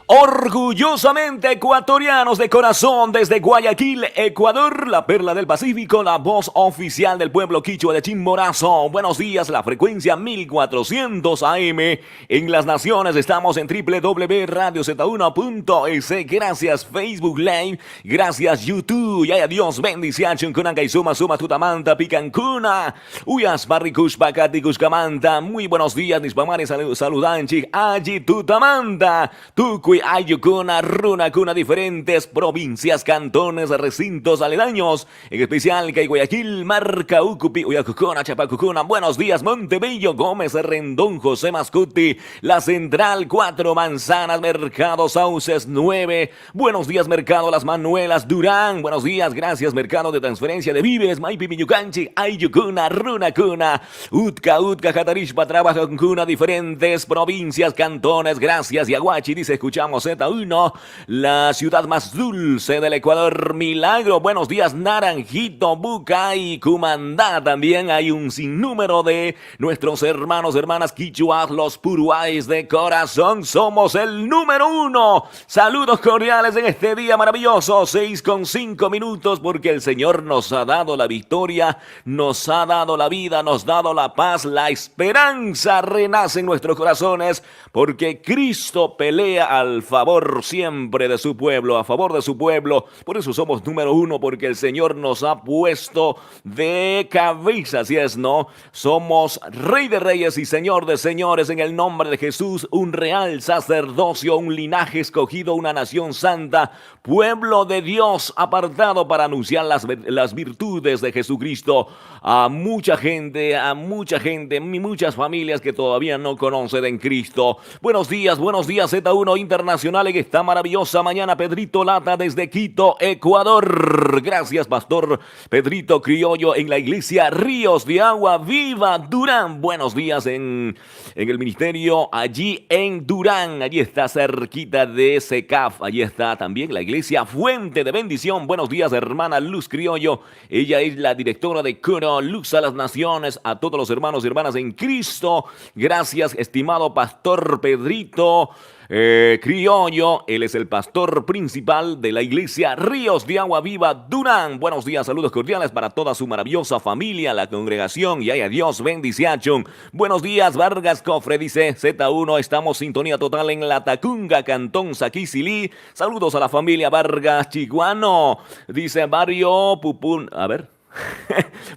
Orgullosamente ecuatorianos de corazón desde Guayaquil, Ecuador, la perla del Pacífico, la voz oficial del pueblo quichua de Chimborazo. Buenos días, la frecuencia 1400 AM. En las naciones estamos en www.radioz1.es. Gracias Facebook Live, gracias YouTube. Y adiós, bendición con Angaizuma, Suma, Tutamanta, Picancuna, Uyas, Barricus, Pacati, Cuscamanta. Muy buenos días, Nispamares, saludanchik, Allí, Tutamanta, Tucuy, Ayucuna, Runacuna, diferentes provincias, cantones, recintos aledaños, en especial que Guayaquil, Marca, Ucupi, Uyacucuna, Chapacucuna. Buenos días, Montebello, Gómez, Rendón, José Mascuti, La Central, 4 Manzanas, Mercado Sauces, 9. Buenos días, Mercado Las Manuelas, Durán. Buenos días, gracias, Mercado de Transferencia de Víveres, Maipi, Miyucanchi, Ayucuna, Runacuna, Utca, Jatarishpa, Trabajancuna, diferentes provincias, cantones, gracias, Yaguachi, dice, escuchamos Z1, la ciudad más dulce del Ecuador, Milagro. Buenos días, Naranjito, Bucay, Cumandá. También hay un sinnúmero de nuestros hermanos, hermanas quichuas, los puruáis de corazón. Somos el número 1. Saludos cordiales en este día maravilloso, 6:05, porque el Señor nos ha dado la victoria, nos ha dado la vida, nos ha dado la paz, la esperanza renace en nuestros corazones, porque Cristo pelea al favor siempre de su pueblo, a favor de su pueblo. Por eso somos número 1, porque el Señor nos ha puesto de cabeza, así es, ¿no? Somos Rey de Reyes y Señor de Señores en el nombre de Jesús, un real sacerdocio, un linaje escogido, una nación santa, pueblo de Dios apartado para anunciar las virtudes de Jesucristo a mucha gente, muchas familias que todavía no conocen en Cristo. Buenos días, Z1 Internacional en esta maravillosa mañana. Pedrito Lata desde Quito, Ecuador. Gracias, Pastor Pedrito Criollo en la iglesia Ríos de Agua Viva, Durán. Buenos días en el ministerio allí en Durán. Allí está cerquita de SECAF. Allí está también la iglesia Fuente de Bendición. Buenos días, hermana Luz Criollo. Ella es la directora de coro Luz a las Naciones. A todos los hermanos y hermanas en Cristo. Gracias, estimado Pastor Pedrito Criollo. Él es el pastor principal de la iglesia Ríos de Agua Viva, Durán. Buenos días, saludos cordiales para toda su maravillosa familia, la congregación, y ay, Dios bendición. Buenos días, Vargas Cofre, dice Z1, estamos sintonía total en La Tacunga, Cantón Saquisilí. Saludos a la familia Vargas Chihuano, dice Barrio Pupún, a ver.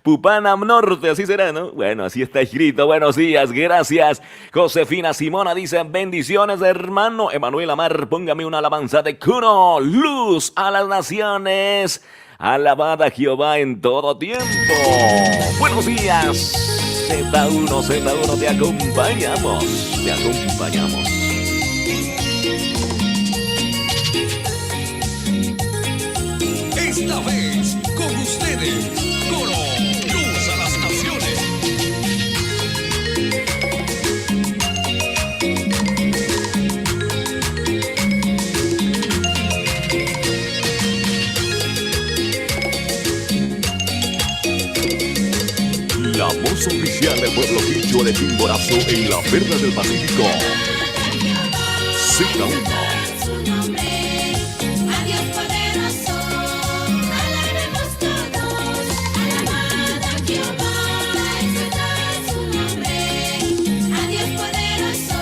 Pupana Norte, así será, ¿no? Bueno, así está escrito. Buenos días, gracias. Josefina Simona dice, bendiciones, hermano. Emanuel Amar, póngame una alabanza de coro. Luz a las naciones. Alabada a Jehová en todo tiempo. Buenos días. Z1, te acompañamos. Esta vez, con ustedes, coro Luz a las Naciones. oficial del pueblo quichua de Chimborazo en la Perla del Pacífico. Z1. Su nombre, a Dios poderoso, alabemos todos, alabad a Jehová, exaltad su nombre, a Dios poderoso,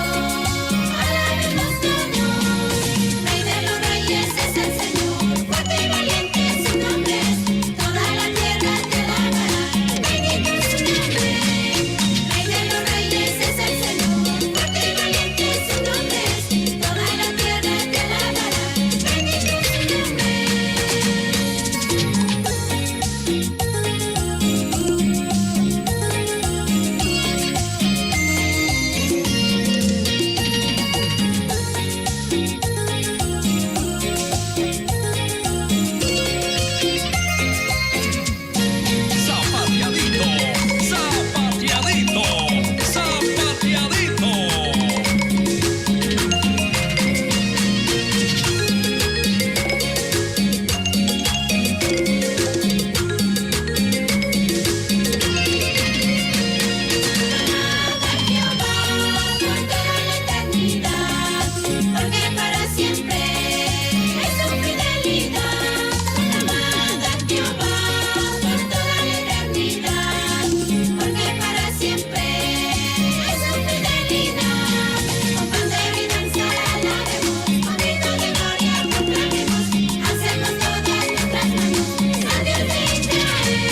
alabemos todos, Rey de los reyes es el Señor, fuerte y valiente es su nombre, toda la tierra te alabará, bendito es su nombre, Rey de los reyes es el Señor, fuerte y valiente es su nombre, toda la tierra te alabará, bendito es su nombre. Zapateadito, zapateadito, zapateadito. Porque para siempre es su fidelidad. Alabad a Jehová por toda la eternidad. Porque para siempre es su fidelidad. Con pandero y danza alabemos, con grito de gloria proclamemos. Hacemos todas nuestras manos a Dios de Israel.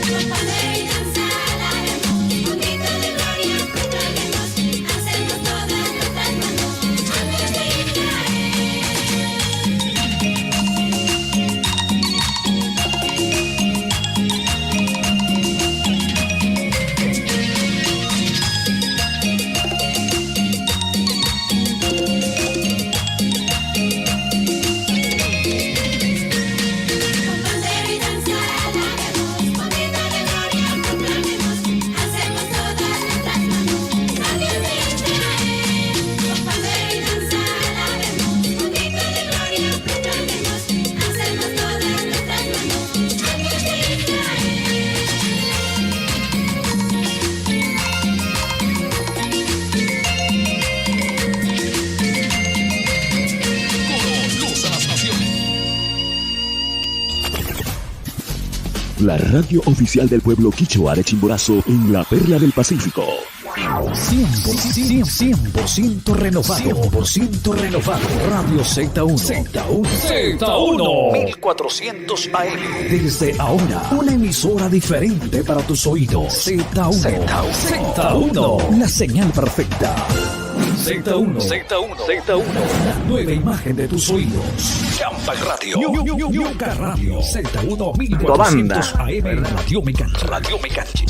Con pandero y danza alabemos, con grito de gloria proclamemos. Hacemos todas nuestras manos a Dios de Israel. Con pandero y danza alabemos, con grito de gloria proclamemos. Hacemos todas nuestras manos a Dios de Israel. Con pandero y danza alabemos, con grito de gloria proclamemos. Hacemos todas nuestras manos a Dios de Israel. Coro Luz a las Naciones. La radio oficial del pueblo quichua de Chimborazo en la Perla del Pacífico. 100% renovado. 100% renovado. Radio Z1. Z1. 1400 AM. Desde ahora, una emisora diferente para tus oídos. Z1. Z1. La señal perfecta. Z1. La nueva imagen de tus oídos. Champa Radio. Yuca Radio. Z1 1400 AM. Radio Mecanchi.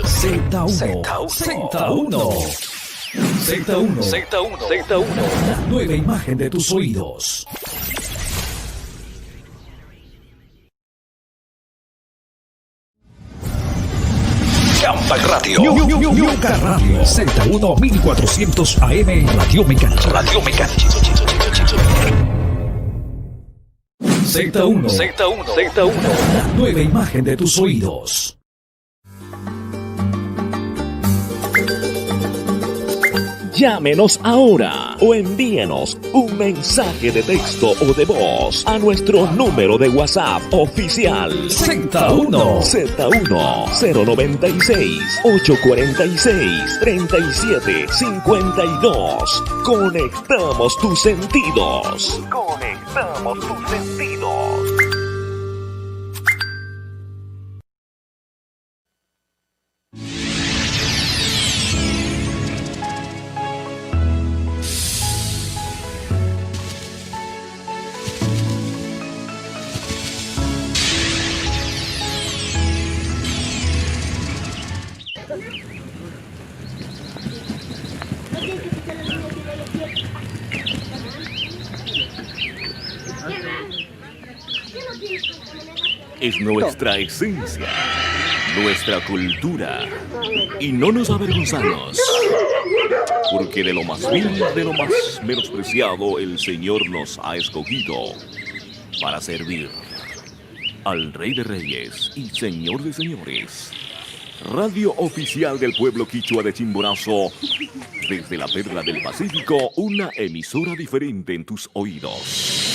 Z1. La nueva imagen de tus oídos. Champa Radio. Yuca Radio. Z1 1400 AM. Radio Mecanchi. Z1. La nueva imagen de tus oídos. Llámenos ahora o envíenos un mensaje de texto o de voz a nuestro número de WhatsApp oficial Z1 096 846 3752. Conectamos tus sentidos. Es nuestra esencia, nuestra cultura, y no nos avergonzamos, porque de lo más vil, de lo más menospreciado, el Señor nos ha escogido para servir al Rey de Reyes y Señor de Señores, radio oficial del pueblo quichua de Chimborazo. Desde la perla del Pacífico, una emisora diferente en tus oídos.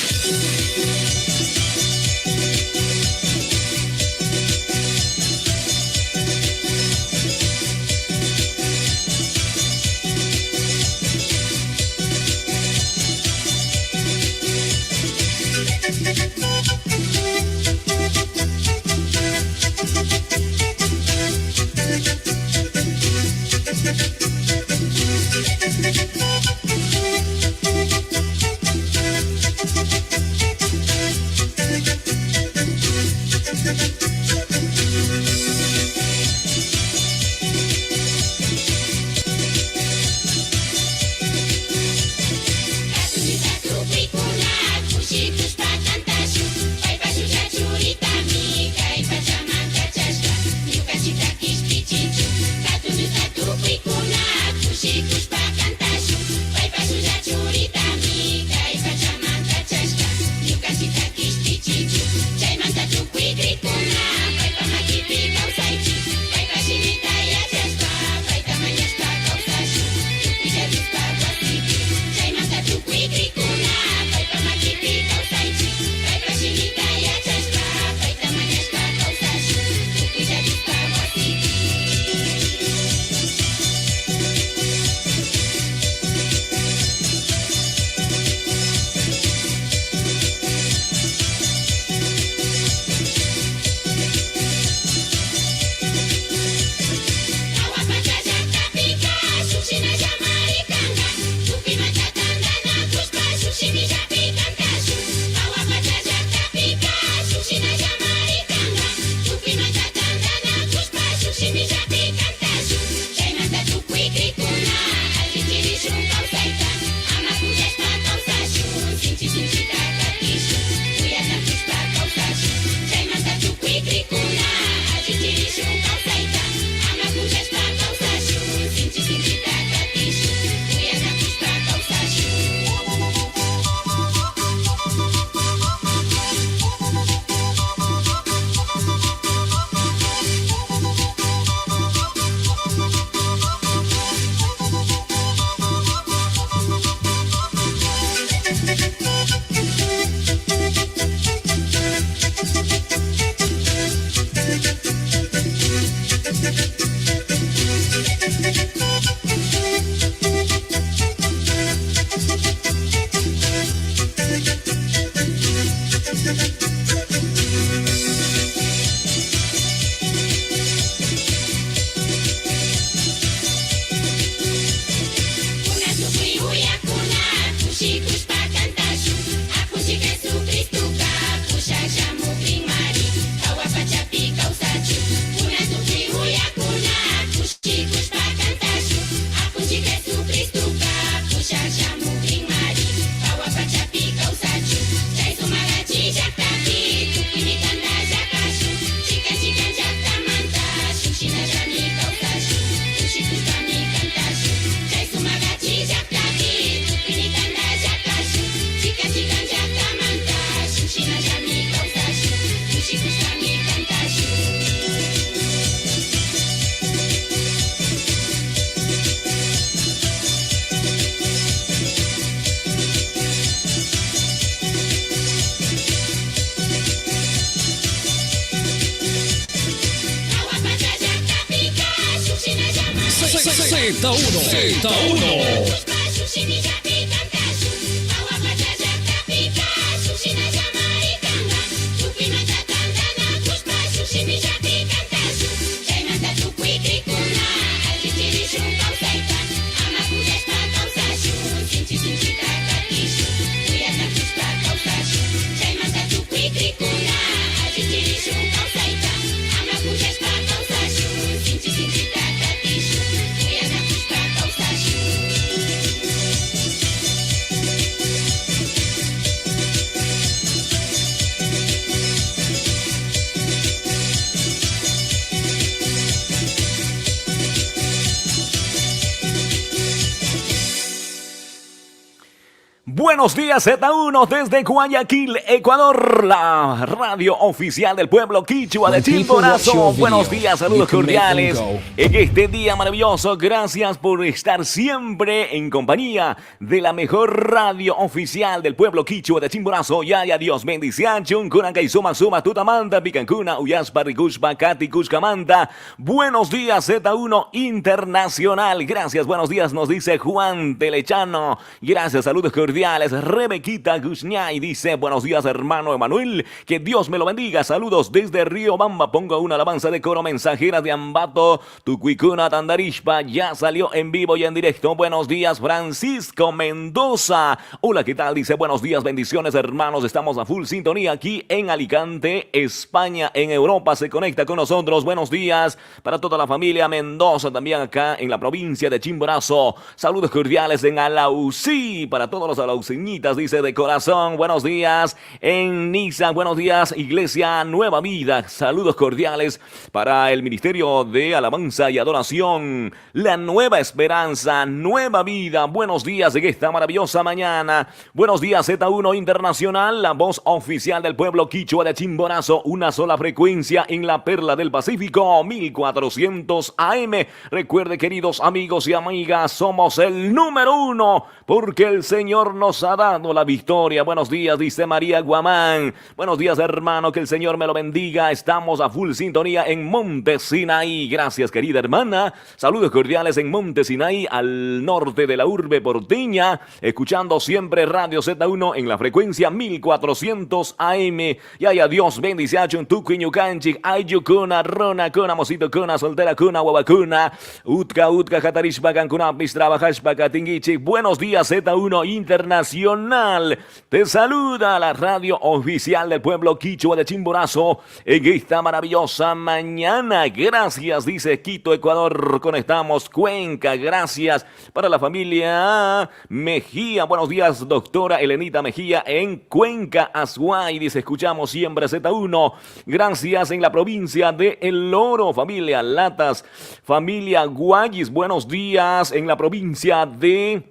Buenos días Z1 desde Guayaquil, Ecuador, la radio oficial del pueblo quichua de Chimborazo. Buenos días, saludos cordiales en este día maravilloso. Gracias por estar siempre en compañía de la mejor radio oficial del pueblo quichua de Chimborazo. Ya Dios bendición, Chuncunaca y Suma Tutamanta, Picancuna, Uyaspa, Ricushpa, Cati, Cuscamanta. Buenos días Z1 Internacional. Gracias, buenos días, nos dice Juan Telechano. Gracias, saludos cordiales. Rebequita Guzñay dice: buenos días, hermano Emanuel, que Dios me lo bendiga. Saludos desde Río Bamba. Pongo una alabanza de coro mensajera de Ambato, Tucuicuna, Tandarishpa. Ya salió en vivo y en directo. Buenos días, Francisco Mendoza. Hola, ¿qué tal? Dice: buenos días, bendiciones, hermanos. Estamos a full sintonía aquí en Alicante, España. En Europa se conecta con nosotros. Buenos días para toda la familia Mendoza, también acá en la provincia de Chimborazo. Saludos cordiales en Alausí para todos los alauceñitas, dice de corazón. Buenos días en Niza. Buenos días, Iglesia Nueva Vida. Saludos cordiales para el Ministerio de Alabanza y Adoración, La Nueva Esperanza, Nueva Vida. Buenos días en esta maravillosa mañana. Buenos días, Z1 Internacional, la voz oficial del pueblo quichua de Chimborazo. Una sola frecuencia en la Perla del Pacífico, 1400 AM. Recuerde, queridos amigos y amigas, somos el número 1 porque el Señor nos ha dado la victoria. Buenos días, dice María Guamán. Buenos días, hermano, que el Señor me lo bendiga. Estamos a full sintonía en Monte Sinaí. Gracias, querida hermana. Saludos cordiales en Monte Sinaí, al norte de la urbe porteña, escuchando siempre Radio Z1 en la frecuencia 1400 AM. Y ay, adiós, bendición, Tucuiñucanchi, Ayucuna, Rona, Cuna, Mosito, Cuna, Soltera, Cuna, Huavacuna, Utka, Jatarishpa, Cancuna, Pistrabajashpa, Catinguichi. Buenos días, Z1 Internacional. Te saluda la radio oficial del pueblo quichua de Chimborazo en esta maravillosa mañana. Gracias, dice Quito, Ecuador. Conectamos Cuenca. Gracias para la familia Mejía. Buenos días, doctora Elenita Mejía en Cuenca, Azuay. Dice: escuchamos siempre Z1. Gracias en la provincia de El Oro, familia Latas, familia Guayis. Buenos días en la provincia de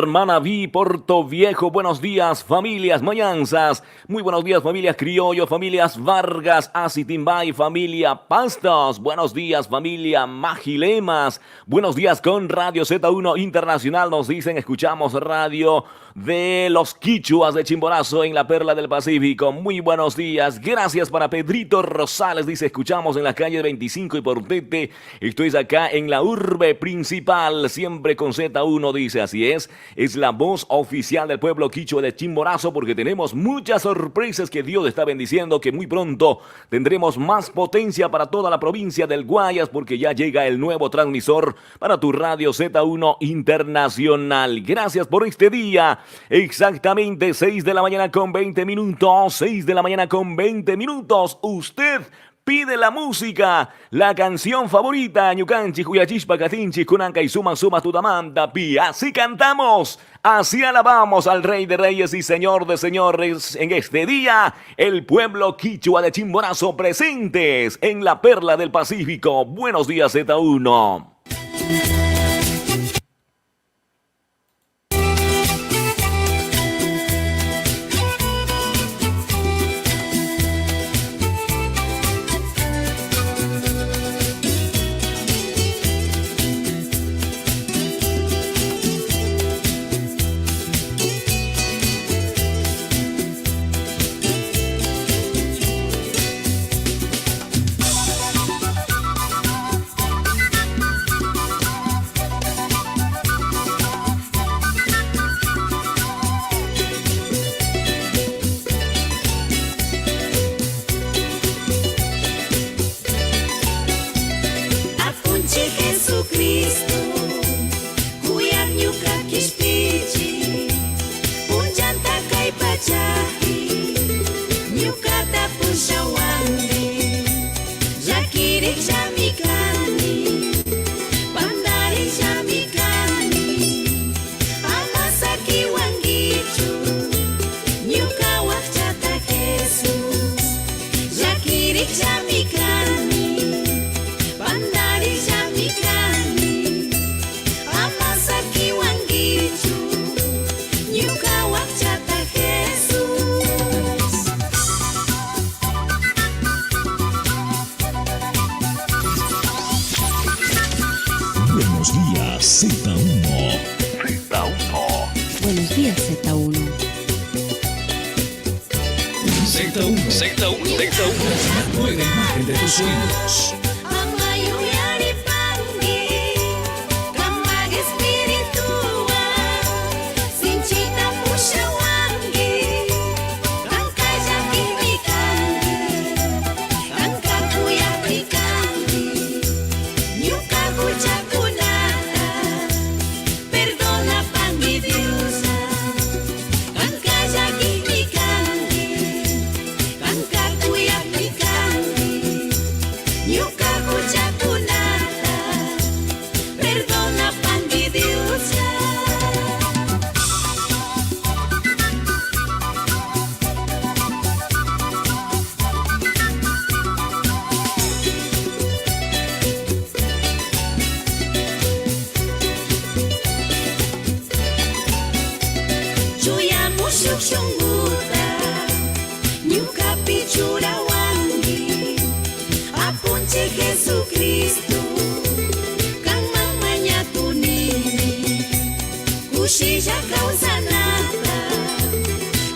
Manaví, Puerto Viejo. Buenos días, familias Mayanzas. Muy buenos días, familias Criollo, familias Vargas, Acitimbay, familia Pastos. Buenos días, familia Majilemas. Buenos días con Radio Z1 Internacional. Nos dicen: escuchamos radio de los quichuas de Chimborazo en la Perla del Pacífico. Muy buenos días. Gracias para Pedrito Rosales. Dice: escuchamos en la calle 25 y Portete. Estoy acá en la urbe principal, siempre con Z1. Dice: así es la voz oficial del pueblo quichua de Chimborazo, porque tenemos muchas sorpresas que Dios está bendiciendo, que muy pronto tendremos más potencia para toda la provincia del Guayas, porque ya llega el nuevo transmisor para tu radio Z1 Internacional. Gracias por este día. Exactamente 6 de la mañana con 20 minutos. 6 de la mañana con 20 minutos. Usted pide la música, la canción favorita, Ñucanchi, Cuyachispa, Catinchi, Cunanca y Suma Tutamanta, Pi. Así cantamos, así alabamos al Rey de Reyes y Señor de Señores en este día. El pueblo quichua de Chimborazo presentes en la Perla del Pacífico. Buenos días, Z1. Buenos días, Z1. Z1, la nueva imagen de tus oídos. Jesucristo, kang mamanya tunini, kushija causa nada,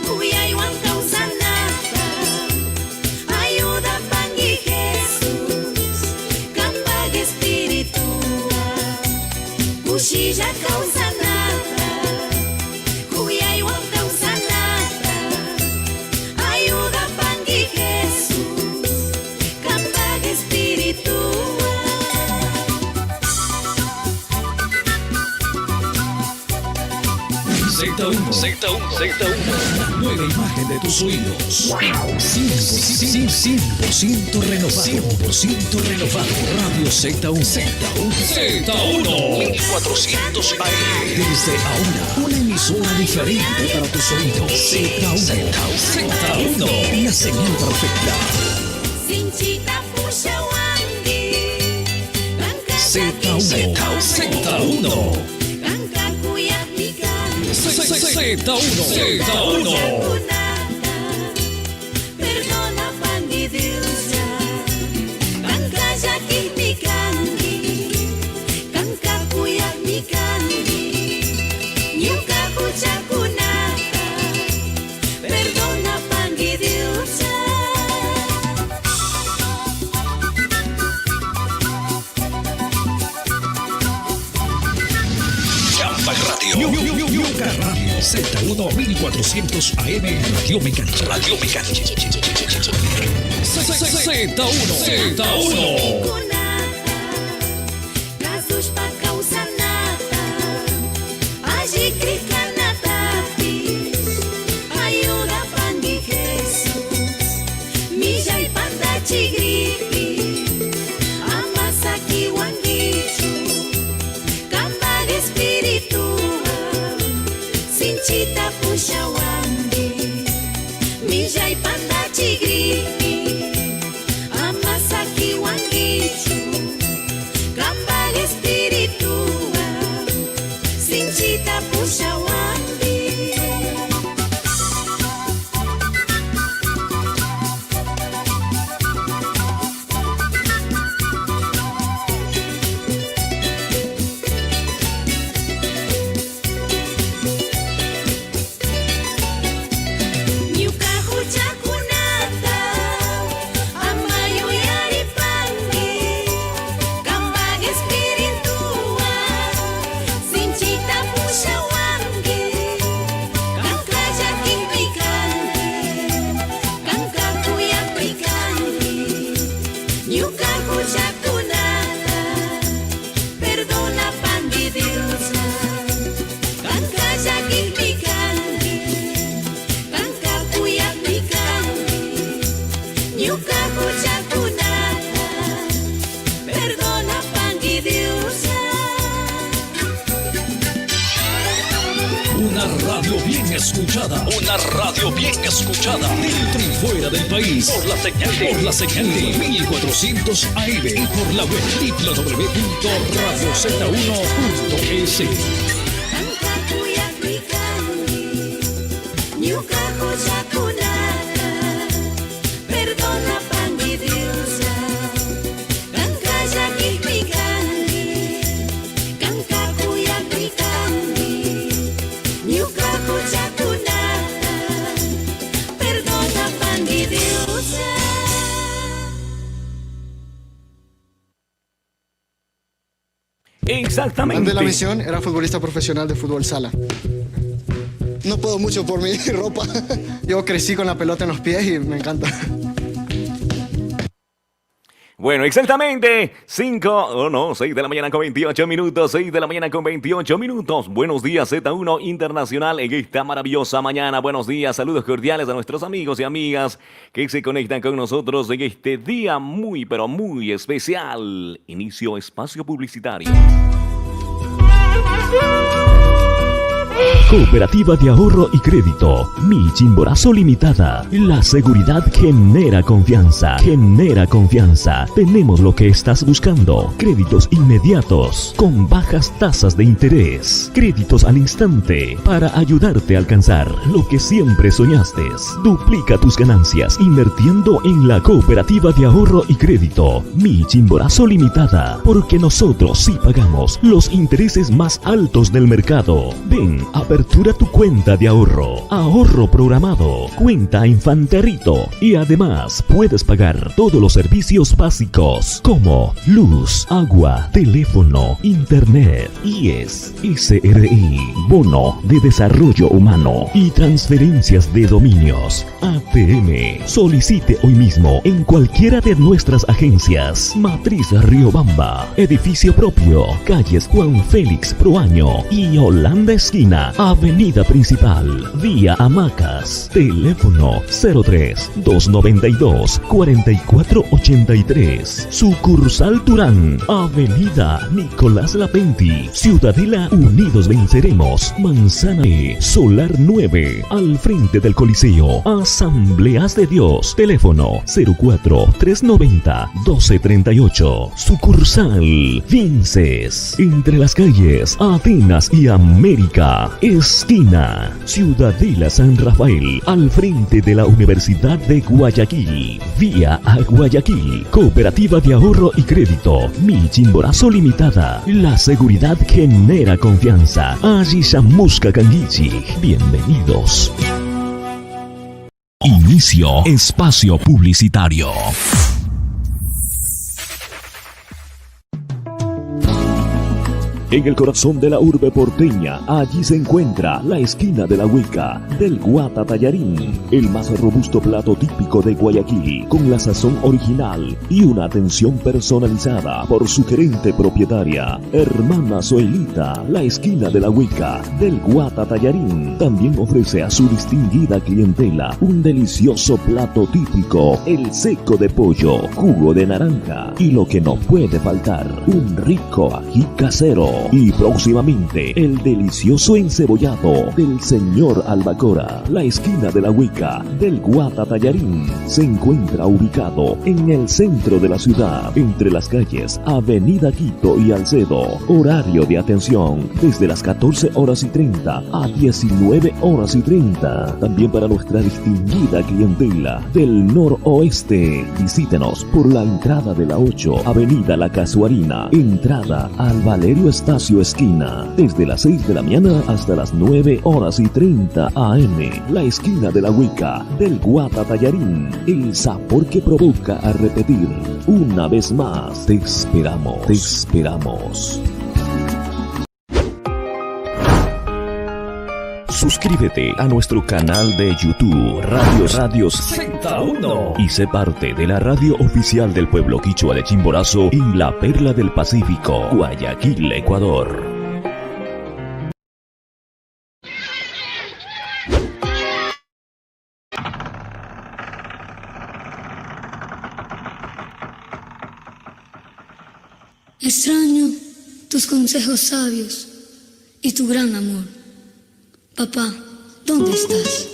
kuyaiwan causa nada, ayuda pangi Jesus, kang bag espiritual, kushija causa nada, kuyaiwan causa nada, ayuda pangi Jesus, kang bag espiritual. Z1, la nueva imagen de tus oídos. 100% renovado. 100% renovado. Radio Z1. 1400 AM. Desde ahora, una emisora diferente para tus oídos. Z1, la señal perfecta. Z1. Perdona pangi Diusa, kangka jaki mikangi, kangka kuyak mikangi, nyuka kucakunaka. Perdona pangi Diusa. Yuca Radio Z1 1400 AM Radio Mecánica. Z1. Kasus pa causa nada, agi krika natapis, ayuda pangi Jesus, mija y panda chigripi, amasaki wangichu, kambag espiritual, sinchita pushawandi, mija y panda chigripi, amasaki wangichu, kambag espiritual, sinchita pushawandi. Nyuka hujakunata, amayo yaripangi, kambag espiritual, sinchita pushawandi, kangka jaking pikangi, kangka kuyak pikangi, nyuka hujakunata, perdona pangi Diusa, kangka jaking pikangi, kangka kuyak pikangi, nyuka hujakunata, perdona pangi Diusa. Una radio bien escuchada. Dentro y fuera del país. Por la señal de 1400 AM. Y por la web www.radioz1.es. Kangka kuyak pikangi, nyuka hujakunata, perdona pangi Diusa, kangka jaking pikangi, kangka kuyak pikangi, nyuka Exactamente. Antes de la misión era futbolista profesional de fútbol sala. No puedo mucho por mi ropa. Yo crecí con la pelota en los pies y me encanta. Bueno, exactamente 6 de la mañana con 28 minutos, 6 de la mañana con 28 minutos. Buenos días, Z1 Internacional en esta maravillosa mañana. Buenos días, saludos cordiales a nuestros amigos y amigas que se conectan con nosotros en este día muy, pero muy especial. Inicio espacio publicitario. Cooperativa de Ahorro y Crédito, Mi Chimborazo Limitada. La seguridad genera confianza. Genera confianza. Tenemos lo que estás buscando. Créditos inmediatos, con bajas tasas de interés. Créditos al instante, para ayudarte a alcanzar lo que siempre soñaste. Duplica tus ganancias invirtiendo en la Cooperativa de Ahorro y Crédito, Mi Chimborazo Limitada. Porque nosotros sí pagamos los intereses más altos del mercado. Ven, apertura tu cuenta de ahorro, ahorro programado, cuenta infanterito y además puedes pagar todos los servicios básicos como luz, agua, teléfono, internet, IES, SRI, bono de desarrollo humano y transferencias de dominios. ATM. Solicite hoy mismo en cualquiera de nuestras agencias. Matriz Riobamba, edificio propio, calles Juan Félix Proaño y Holanda Esquina, Avenida Principal, vía Hamacas. Teléfono 03-292-4483. Sucursal Turán, Avenida Nicolás Lapenti, Ciudadela Unidos Venceremos, Manzana E, Solar 9, al frente del Coliseo. Asambleas de Dios. Teléfono 04-390-1238. Sucursal Vinces, entre las calles Atenas y América, esquina Ciudadela San Rafael, al frente de la Universidad de Guayaquil, vía a Guayaquil. Cooperativa de Ahorro y Crédito, Mi Chimborazo Limitada. La seguridad genera confianza. Ayishamuska Kangichi. Bienvenidos. Inicio espacio publicitario. En el corazón de la urbe porteña, allí se encuentra la esquina de la Hueca del Guata Tallarín, el más robusto plato típico de Guayaquil, con la sazón original y una atención personalizada por su gerente propietaria, Hermana Zoelita. La esquina de la Hueca del Guata Tallarín también ofrece a su distinguida clientela un delicioso plato típico, el seco de pollo, jugo de naranja y lo que no puede faltar, un rico ají casero. Y próximamente, el delicioso encebollado del señor Albacora. La esquina de la Hueca del Guata Tallarín se encuentra ubicado en el centro de la ciudad, entre las calles Avenida Quito y Alcedo. Horario de atención desde las 14:30 a 19:30. También para nuestra distinguida clientela del noroeste, visítenos por la entrada de la 8, Avenida La Casuarina, entrada al Valerio Estacio Esquina, desde las 6 de la mañana hasta las 9:30 AM. La esquina de la Hueca del Guata Tallarín, el sabor que provoca a repetir. Una vez más, te esperamos, te esperamos. Suscríbete a nuestro canal de YouTube Radios Z1 y sé parte de la radio oficial del pueblo quichua de Chimborazo en la Perla del Pacífico, Guayaquil, Ecuador. Extraño tus consejos sabios y tu gran amor. Papá, ¿dónde estás?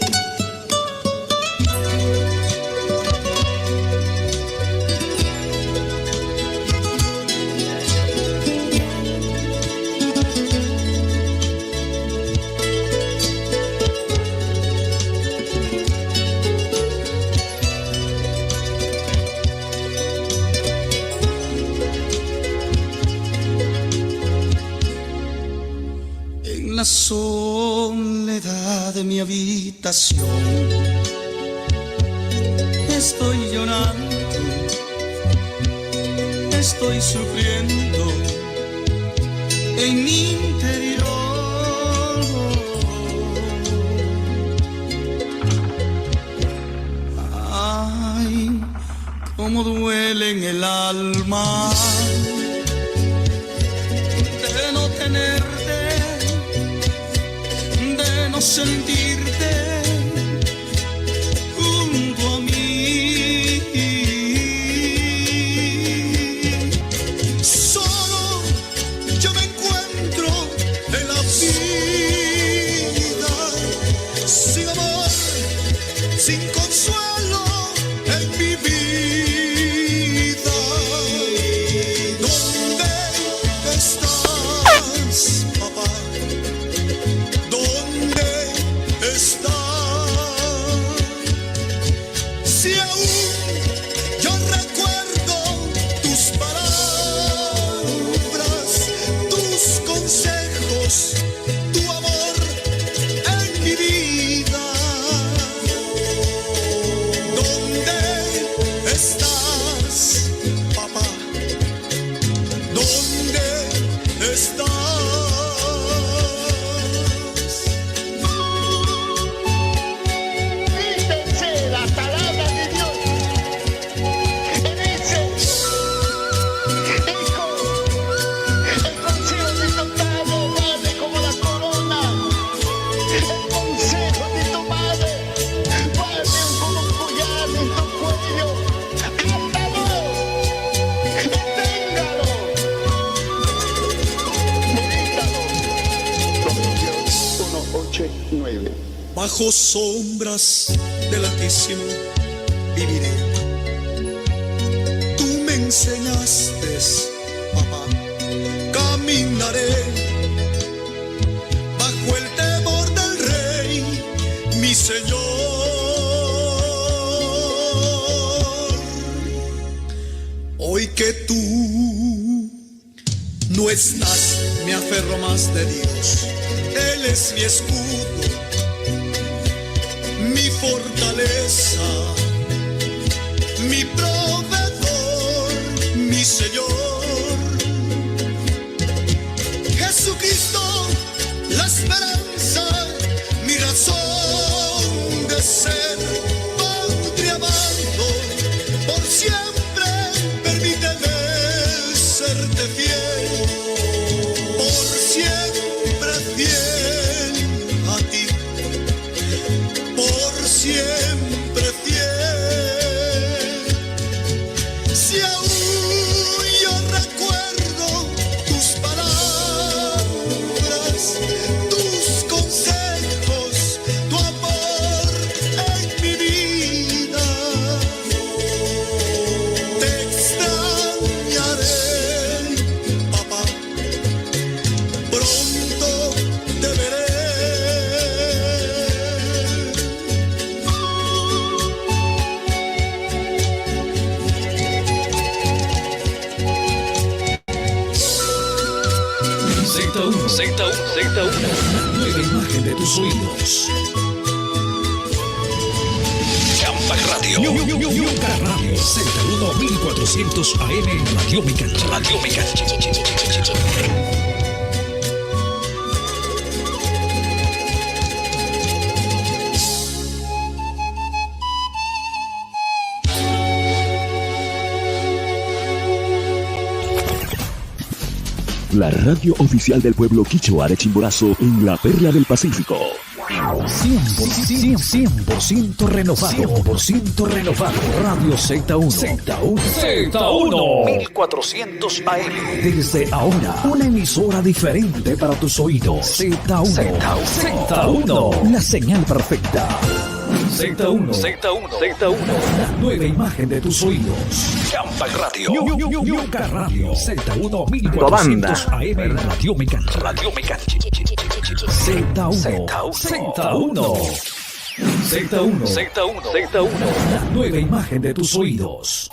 En la soledad de mi habitación estoy llorando, estoy sufriendo en mi interior. Ay, cómo duele en el alma de no tenerte, de no sentirte junto a mí. Solo yo me encuentro en la vida, sin amor, sin consuelo en mi vida. ¿Dónde estás, papá? ¿Dónde estás? Si aún yo recuerdo tus palabras, tus consejos, tu amor en mi vida. ¿Dónde estás, papá? ¿Dónde estás? Fíjense la palabra de Dios. Dice, hijo, el consejo de tu padre vale como la corona. El consejo de tu madre vale como un collar en tu cuello. Ándalo, deténgalo, medítalo. Proverbios 1:8-9. Bajo sombras del Altísimo viviré. Tú me enseñaste, papá, caminaré bajo el temor del Rey, mi Señor. Hoy que tú no estás, me aferro más de Dios. Él es mi escudo, mi fortaleza, mi proveedor, mi Señor. Jesucristo, la esperanza, mi razón de ser, Padre amado, por siempre permíteme serte fiel, por siempre fiel a ti, por siempre fiel. Si aún yo recuerdo tus palabras, tus consejos, tu amor en mi vida, te extrañaré, papá, pronto te veré. Z1, nueva imagen de tus oídos. Champa Radio. Yuca Radio. Z1 1400 AM Radio Mecánica. Radio Mecánica. La radio oficial del pueblo quichua de Chimborazo en la Perla del Pacífico. 100% renovado. 100% renovado. Radio Z1. 1400 AM. Desde ahora, una emisora diferente para tus oídos. Z1. La señal perfecta. Z1. La nueva imagen de tus oídos. Champa Radio. Yuca Radio. Z1 1400 AM Radio Mecánica. Radio Mecánica. Z1. La nueva imagen de tus oídos.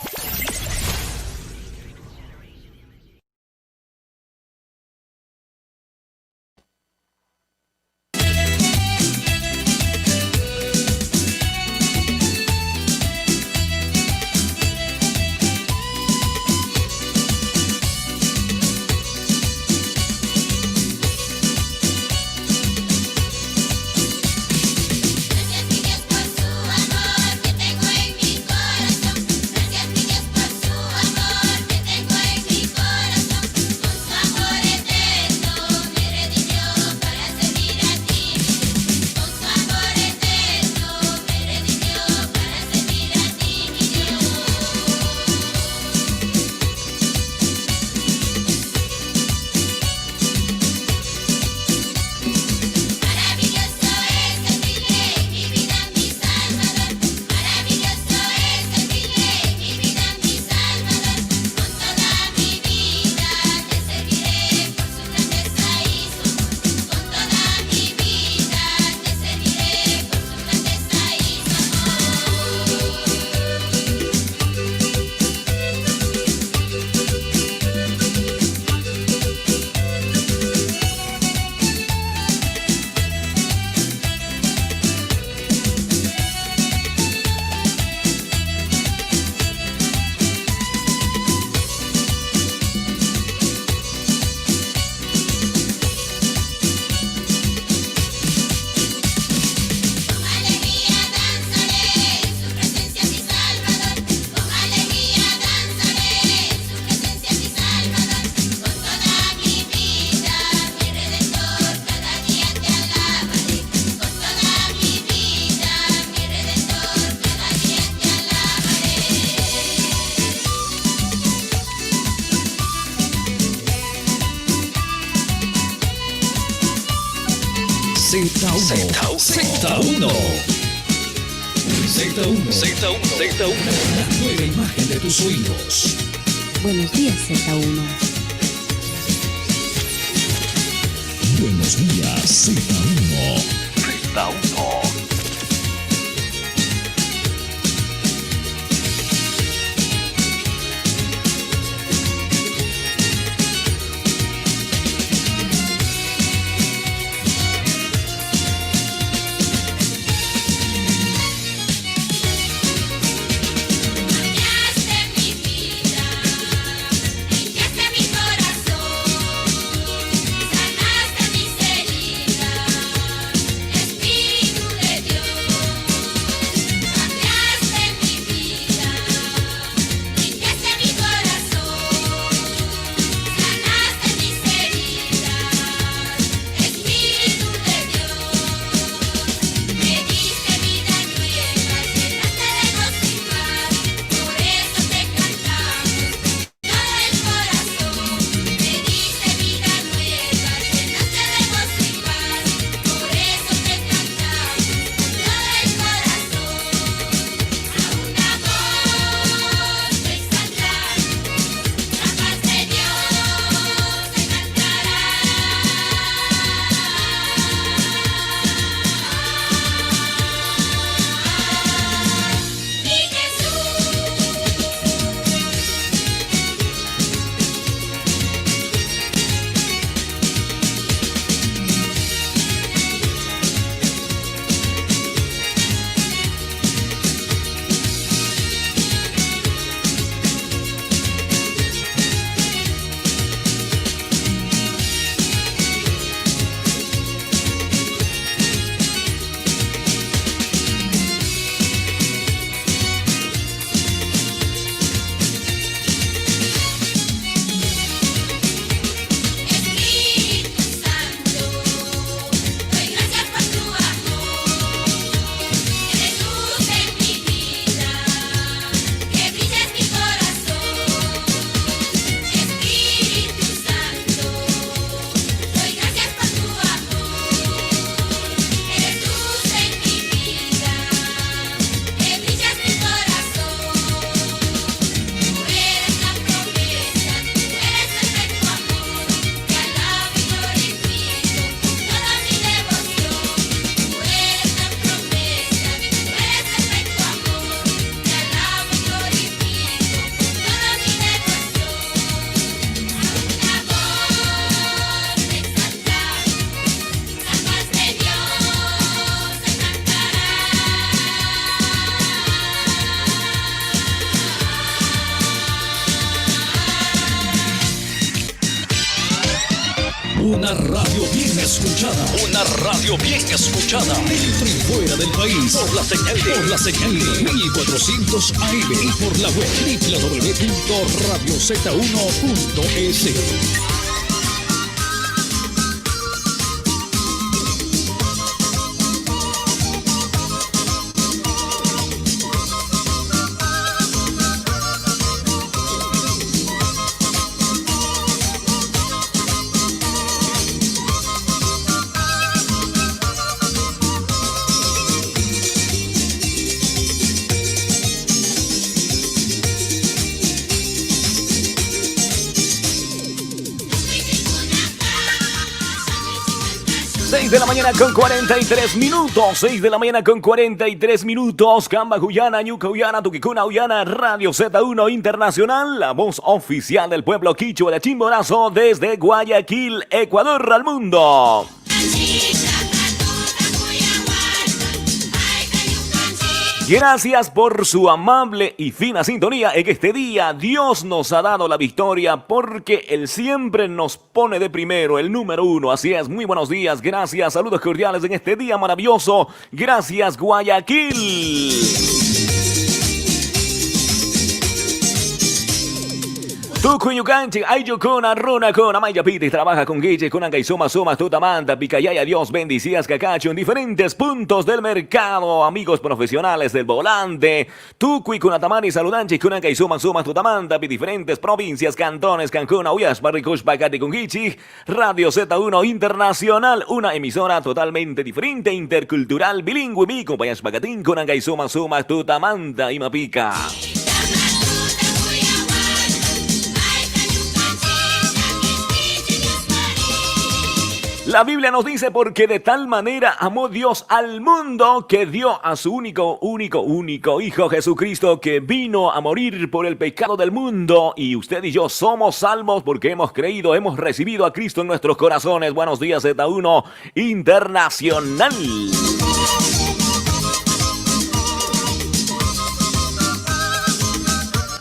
Z1. Z1. La nueva imagen de tus oídos. Buenos días, Z1. Buenos días, Z1. Z1. Una radio bien escuchada. Una radio bien escuchada. Dentro y fuera del país. Por la señal de 1400 AM. Y por la web www.radioz1.es. De la mañana con 43 minutos, 6 de la mañana con 43 minutos, Camba, Guyana, Ñuca, Guyana, Tuquicuna, Guyana, Radio Z1 Internacional, la voz oficial del pueblo quichua de Chimborazo desde Guayaquil, Ecuador al mundo. Gracias por su amable y fina sintonía. En este día Dios nos ha dado la victoria porque Él siempre nos pone de primero, el número uno. Así es, muy buenos días, gracias, saludos cordiales en este día maravilloso. Gracias, Guayaquil. Tucuyucanchi, Ayucuna, Runa, con Amaya Piti, trabaja con Guille, con Anga y Soma, Tutamanta, Picayaya, Dios bendicías, Cacacho, en diferentes puntos del mercado, amigos profesionales del volante. Tucuy, Cunatamani, Saludanchi, con Anga y Soma, Tutamanta, diferentes provincias, cantones, Cancún, Auyas, Barricush, Pacati, con Guichi, Radio Z1 Internacional, una emisora totalmente diferente, intercultural, bilingüe, mi compañías Pacatín, con Anga y Soma, Tutamanta y Mapica. La Biblia nos dice porque de tal manera amó Dios al mundo que dio a su único Hijo Jesucristo que vino a morir por el pecado del mundo y usted y yo somos salvos porque hemos creído, hemos recibido a Cristo en nuestros corazones. Buenos días Z1 Internacional.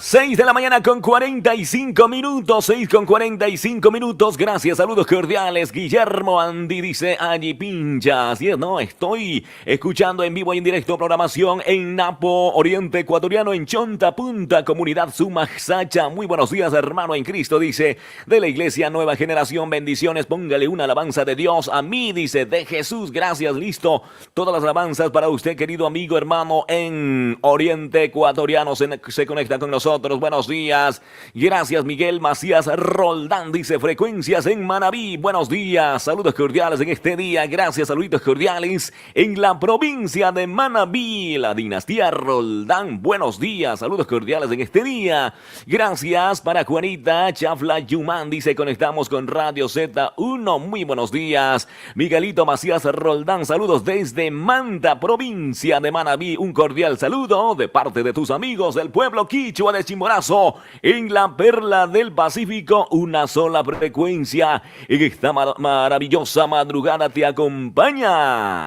6 de la mañana con 45 minutos, 6 con 45 minutos, gracias, saludos cordiales, Guillermo Andy dice allí pincha, así es, no, estoy escuchando en vivo y en directo programación en Napo, Oriente Ecuatoriano, en Chonta Punta, Comunidad Sumaxacha, muy buenos días hermano en Cristo, dice, de la Iglesia Nueva Generación, bendiciones, póngale una alabanza de Dios a mí, dice, de Jesús, gracias, listo, todas las alabanzas para usted, querido amigo, hermano, en Oriente Ecuatoriano, se conecta con nosotros. Buenos días, gracias Miguel Macías Roldán, dice frecuencias en Manabí, buenos días, saludos cordiales en este día, gracias, saluditos cordiales en la provincia de Manabí, la dinastía Roldán, buenos días, saludos cordiales en este día, gracias para Juanita Chafla Yumán, dice conectamos con Radio Z1, muy buenos días, Miguelito Macías Roldán, saludos desde Manta, provincia de Manabí, un cordial saludo de parte de tus amigos del pueblo quichua de Chimborazo, en la perla del Pacífico, una sola frecuencia. En esta maravillosa madrugada te acompaña.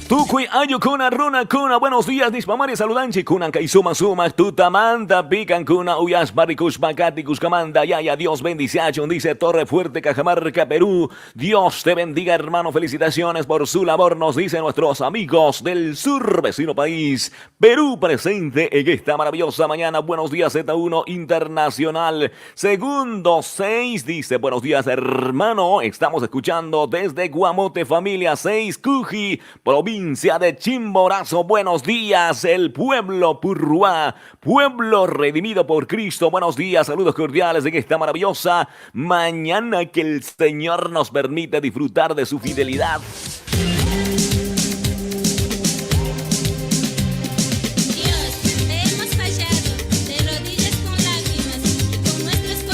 Tucuy Ayucuna Runa Cuna, buenos días, Nispamari Saludanchi, Kunan Kaisuma Suma, Tutamanta, Pican Cuna, Uyas, Barricush, Bacati, Cuscamanda, Yaya, Dios bendición, dice Torre Fuerte, Cajamarca, Perú, Dios te bendiga hermano, felicitaciones por su labor, nos dicen nuestros amigos del sur, vecino país, Perú presente en esta maravillosa mañana, buenos días Z1 Internacional, segundo 6, dice buenos días hermano, estamos escuchando desde Guamote Familia 6, Cuji, provincia de Chimborazo, buenos días, el pueblo Purruá, pueblo redimido por Cristo, buenos días, saludos cordiales en esta maravillosa mañana que el Señor nos permite disfrutar de su fidelidad.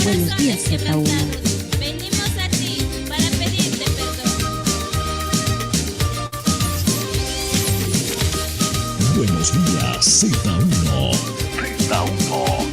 Buenos días, Z1. Buenos días, Z1. Z1.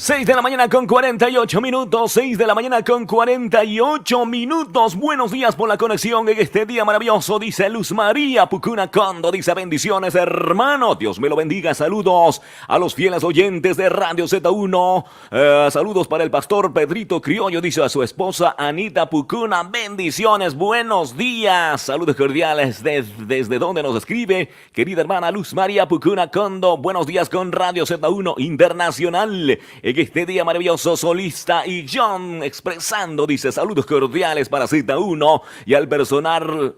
6 de la mañana con 48 minutos, 6 de la mañana con 48 minutos. Buenos días por la conexión en este día maravilloso, dice Luz María Pucuna Condo, dice bendiciones hermano, Dios me lo bendiga, saludos a los fieles oyentes de Radio Z1, saludos para el pastor Pedrito Criollo, dice a su esposa Anita Pucuna, bendiciones, buenos días, saludos cordiales desde donde nos escribe, querida hermana Luz María Pucuna Condo, buenos días con Radio Z1 Internacional, en este día maravilloso, solista y John expresando, dice, saludos cordiales para Z1 y al personal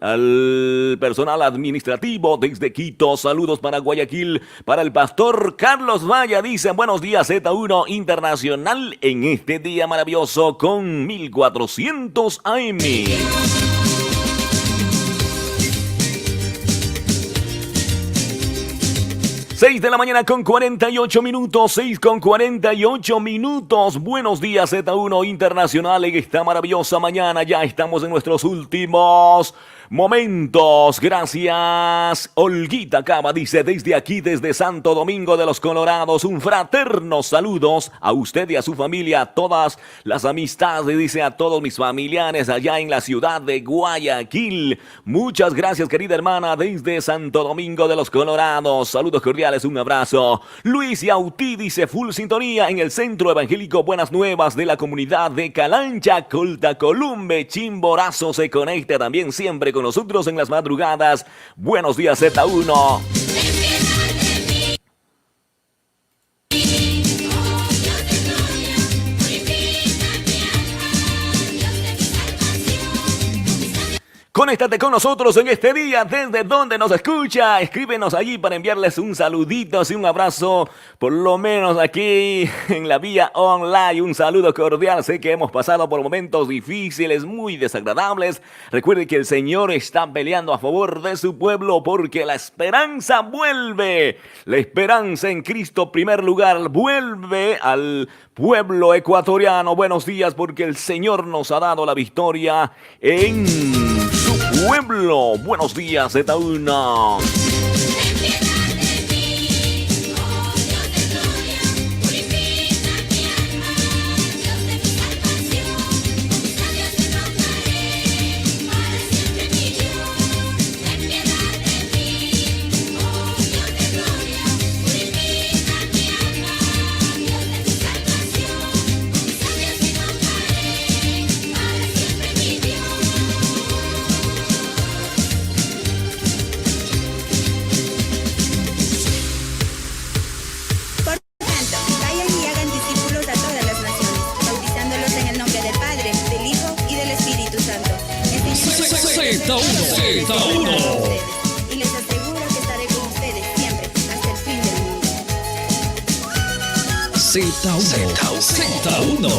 administrativo desde Quito, saludos para Guayaquil, para el pastor Carlos Valla, dice, buenos días Z1 Internacional en este día maravilloso con 1400 AM. 6 de la mañana con 48 minutos, 6 con 48 minutos. Buenos días Z1 Internacional en esta maravillosa mañana. Ya estamos en nuestros últimos momentos. Gracias. Olguita Cava dice desde aquí, desde Santo Domingo de los Colorados, un fraterno saludos a usted y a su familia, a todas las amistades, dice a todos mis familiares allá en la ciudad de Guayaquil. Muchas gracias, querida hermana, desde Santo Domingo de los Colorados. Saludos cordiales, un abrazo. Luis Yautí dice full sintonía en el Centro Evangélico Buenas Nuevas de la comunidad de Calancha, Colta, Columbe, Chimborazo se conecta también siempre con nosotros en las madrugadas. Buenos días, Z1. Conéctate con nosotros en este día, desde donde nos escucha. Escríbenos allí para enviarles un saludito y un abrazo, por lo menos aquí en la vía online. Un saludo cordial. Sé que hemos pasado por momentos difíciles, muy desagradables. Recuerde que el Señor está peleando a favor de su pueblo porque la esperanza vuelve. La esperanza en Cristo, primer lugar, vuelve al pueblo ecuatoriano. Buenos días, porque el Señor nos ha dado la victoria en su pueblo. Buenos días, Z1. Y les aseguro que estaré con ustedes siempre, hasta el fin del mundo. Z1.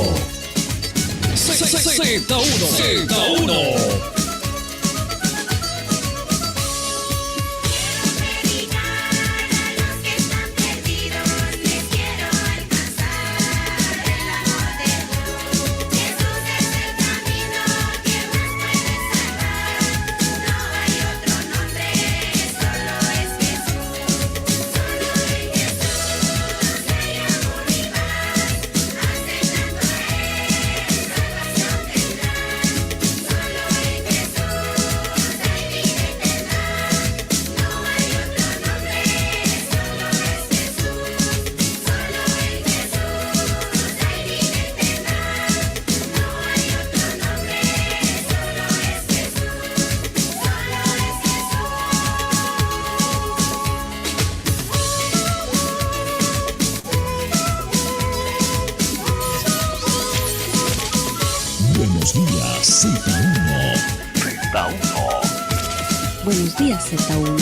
Buenos días, Z1.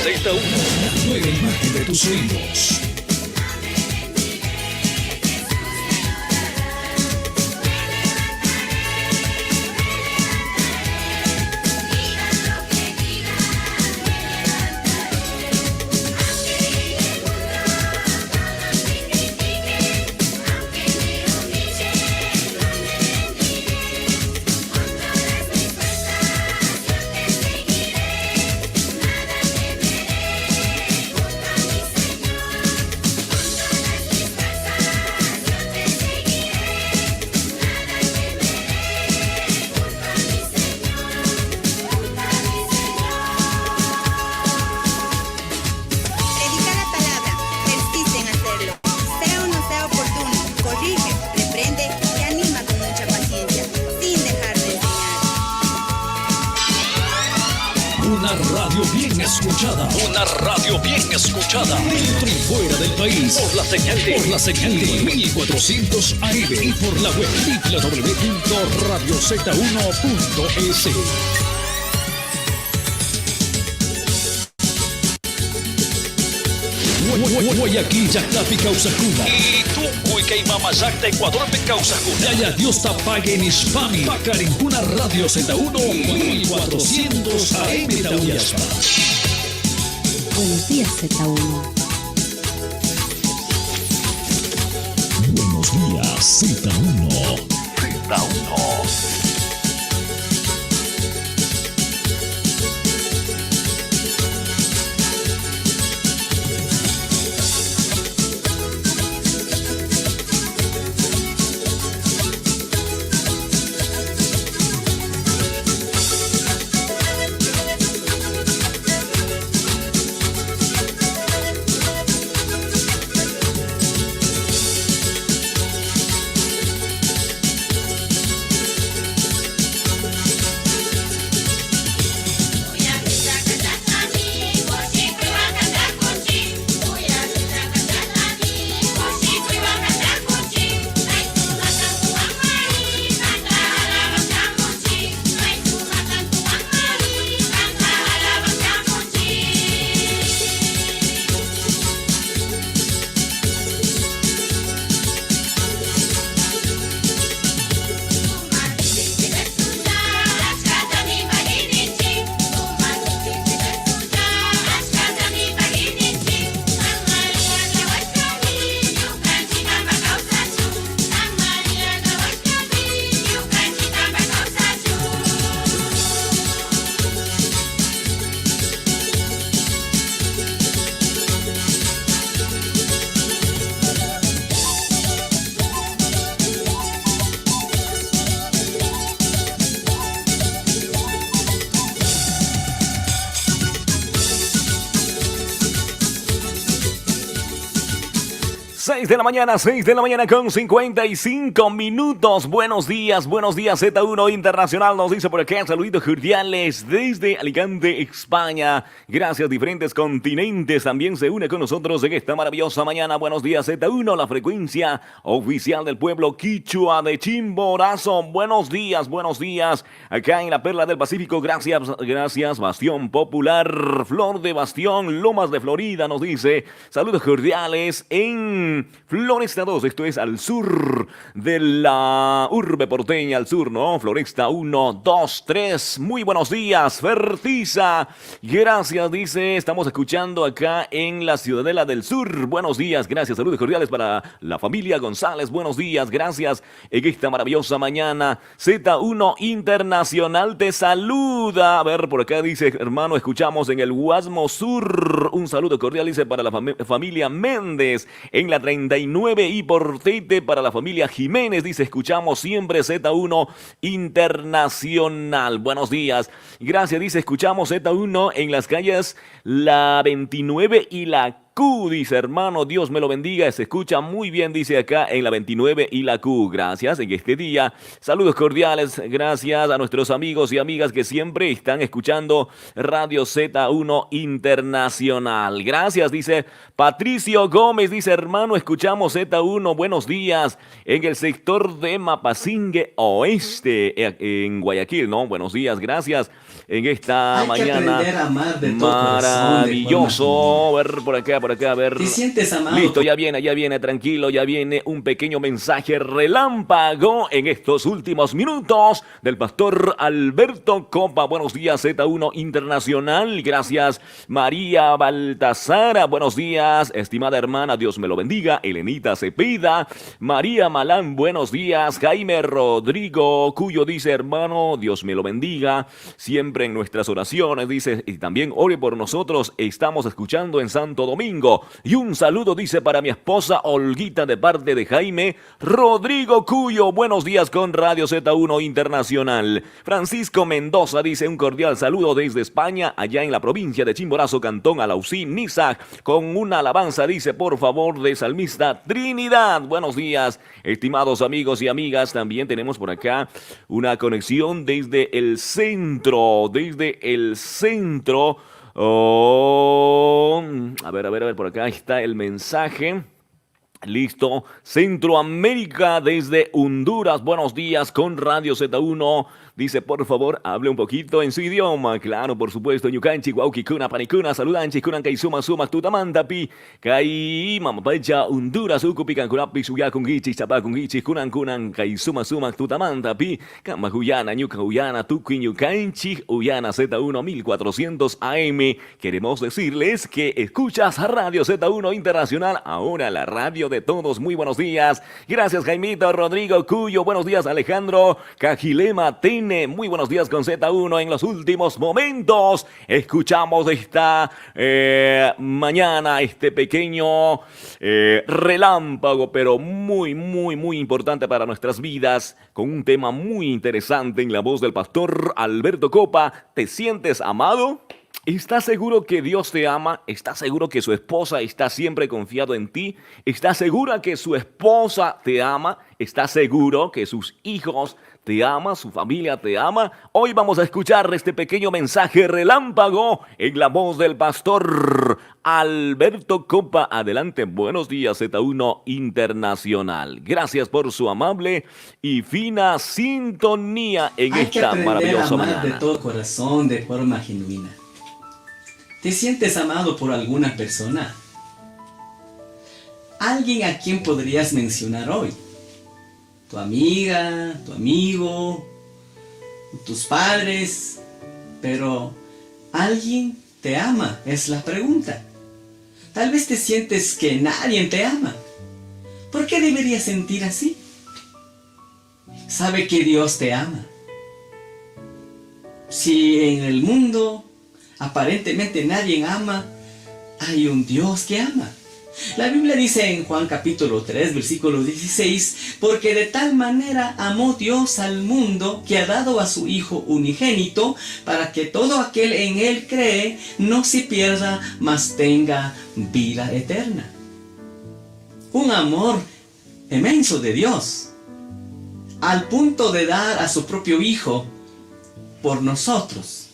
Z1. La nueva imagen de tus oídos. Una radio bien escuchada dentro y fuera del país por la señal de 1400 AM y por la web www.radioz1.es. Guayaquil, Yaclapi, Causacuna. Y Tuncuy, Caimamayac, de Ecuador, Causacuna. Yaya, Dios tapague en Ispami. Pacarincuna, Radio Z1, 1400 AM, Tauyaspa. Buenos días, Z1. Buenos días, Z1. 6 de la mañana con 55 minutos. Buenos días, Z1 Internacional nos dice por acá, saluditos cordiales desde Alicante, España. Gracias, diferentes continentes también se une con nosotros en esta maravillosa mañana. Buenos días, Z1, la frecuencia oficial del pueblo quichua de Chimborazo. Buenos días, acá en la Perla del Pacífico. Gracias, Bastión Popular, Flor de Bastión, Lomas de Florida nos dice, saludos cordiales en Floresta 2, esto es al sur de la urbe porteña, al sur, ¿no? Floresta 1, 2, 3, muy buenos días, Fertiza, gracias, dice, estamos escuchando acá en la Ciudadela del Sur, buenos días, gracias, saludos cordiales para la familia González, buenos días, gracias, en esta maravillosa mañana, Z1 Internacional te saluda, a ver, por acá dice, hermano, escuchamos en el Guasmo Sur, un saludo cordial, dice, para la familia Méndez, en la 39 y Portete para la familia Jiménez, dice, escuchamos siempre Z1 Internacional. Buenos días. Gracias, dice, escuchamos Z1 en las calles la 29 y la Q, dice, hermano, Dios me lo bendiga, se escucha muy bien, dice acá en la 29 y la Q, gracias, en este día, saludos cordiales, gracias a nuestros amigos y amigas que siempre están escuchando Radio Z1 Internacional, gracias, dice Patricio Gómez, dice, hermano, escuchamos Z1, buenos días, en el sector de Mapasingue Oeste, en Guayaquil, ¿no? Buenos días, gracias, en esta mañana maravilloso, ver por acá, a ver. ¿Te sientes amado? Listo, ya viene, tranquilo, ya viene un pequeño mensaje relámpago en estos últimos minutos del pastor Alberto Copa. Buenos días, Z1 Internacional. Gracias, María Baltasara. Buenos días, estimada hermana, Dios me lo bendiga. Elenita Cepeda. María Malán, buenos días. Jaime Rodrigo Cuyo dice, hermano, Dios me lo bendiga. Siempre en nuestras oraciones, dice, y también ore por nosotros. Estamos escuchando en Santo Domingo. Y un saludo, dice, para mi esposa Olguita de parte de Jaime Rodrigo Cuyo. Buenos días con Radio Z1 Internacional. Francisco Mendoza dice, un cordial saludo desde España, allá en la provincia de Chimborazo, Cantón Alausí, Niza, con una alabanza, dice, por favor, de Salmista Trinidad. Buenos días, estimados amigos y amigas. También tenemos por acá una conexión desde el centro, a ver, por acá está el mensaje. Listo, Centroamérica desde Honduras, buenos días con Radio Z1. Dice, por favor, hable un poquito en su idioma. Claro, por supuesto, Ñucanchi, Guauquicuna, Panicuna, Saludanchi, Kunan, Kaisuma, Suma, Tutamantapi, Kai, Mamapacha, Honduras, Ucupi, Cancurapi, Suyakungichi, Chapakungichi, Kunan, Kaisuma, Suma, Tutamantapi, Kamahuyana, Ñucahuyana, Tuki, Ñucanchi, Uyana, Z1, 1400 AM. Queremos decirles que escuchas a Radio Z1 Internacional, ahora la radio de todos. Muy buenos días. Gracias, Jaimito Rodrigo Cuyo. Buenos días, Alejandro Cajilema Tene. Muy buenos días con Z1 en los últimos momentos. Escuchamos esta mañana este pequeño relámpago, pero muy importante para nuestras vidas, con un tema muy interesante en la voz del pastor Alberto Copa. ¿Te sientes amado? ¿Estás seguro que Dios te ama? ¿Estás seguro que su esposa está siempre confiado en ti? ¿Estás segura que su esposa te ama? ¿Estás seguro que sus hijos te ama, su familia te ama? Hoy vamos a escuchar este pequeño mensaje relámpago en la voz del pastor Alberto Copa. Adelante, buenos días, Z1 Internacional. Gracias por su amable y fina sintonía en esta maravillosa mañana. Hay que aprender a amar de todo corazón, de forma genuina. ¿Te sientes amado por alguna persona? ¿Alguien a quien podrías mencionar hoy? ¿Tu amiga, tu amigo, tus padres? Pero, ¿alguien te ama? Es la pregunta. Tal vez te sientes que nadie te ama. ¿Por qué deberías sentir así? Sabe que Dios te ama. Si en el mundo aparentemente nadie ama, hay un Dios que ama. La Biblia dice en Juan capítulo 3, versículo 16, porque de tal manera amó Dios al mundo que ha dado a su Hijo unigénito, para que todo aquel en Él cree no se pierda, mas tenga vida eterna. un amor inmenso de Dios, al punto de dar a su propio Hijo por nosotros.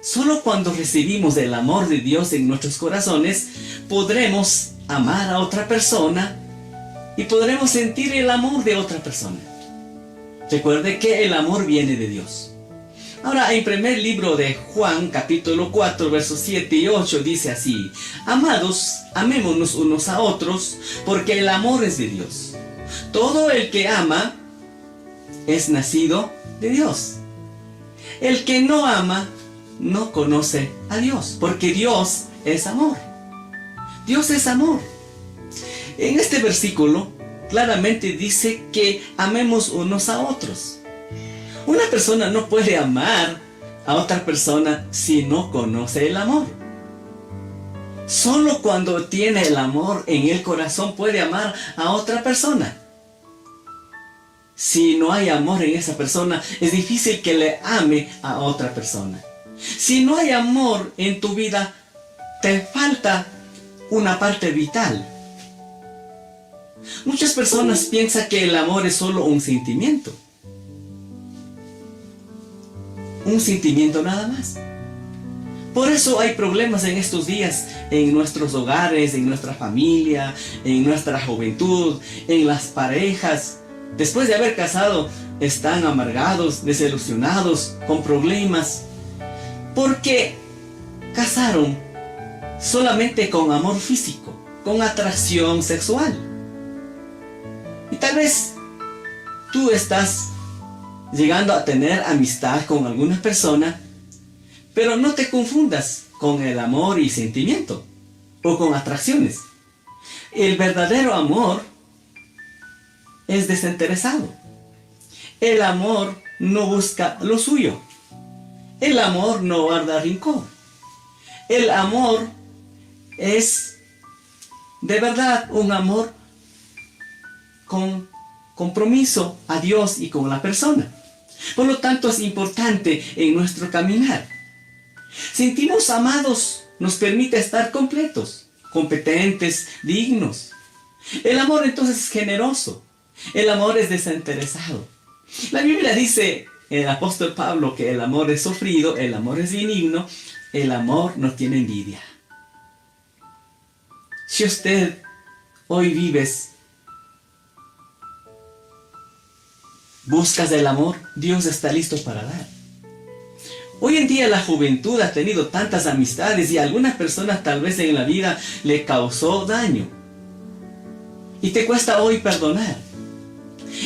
Solo cuando recibimos el amor de Dios en nuestros corazones, podremos amar a otra persona y podremos sentir el amor de otra persona. Recuerde que el amor viene de Dios. Ahora, en primer libro de Juan, capítulo 4, versos 7 y 8, dice así: Amados, amémonos unos a otros, porque el amor es de Dios. Todo el que ama es nacido de Dios. El que no ama no conoce a Dios, porque Dios es amor. Dios es amor. En este versículo claramente dice que amemos unos a otros. Una persona no puede amar a otra persona si no conoce el amor. Solo cuando tiene el amor en el corazón puede amar a otra persona. Si no hay amor en esa persona, es difícil que le ame a otra persona. Si no hay amor en tu vida, te falta una parte vital. Muchas personas piensan que el amor es solo un sentimiento. Un sentimiento nada más. Por eso hay problemas en estos días en nuestros hogares, en nuestra familia, en nuestra juventud, en las parejas. Después de haber casado, están amargados, desilusionados, con problemas, porque casaron solamente con amor físico, con atracción sexual. Y tal vez tú estás llegando a tener amistad con alguna persona, pero no te confundas con el amor y sentimiento, o con atracciones. El verdadero amor es desinteresado. El amor no busca lo suyo. El amor no guarda rencor. El amor es de verdad un amor con compromiso a Dios y con la persona. Por lo tanto, es importante en nuestro caminar. Sentirnos amados nos permite estar completos, competentes, dignos. El amor entonces es generoso. El amor es desinteresado. La Biblia dice, el apóstol Pablo, que el amor es sufrido, el amor es benigno, el amor no tiene envidia. Si usted hoy vives, buscas el amor, Dios está listo para dar. Hoy en día la juventud ha tenido tantas amistades y a algunas personas tal vez en la vida le causó daño. Y te cuesta hoy perdonar.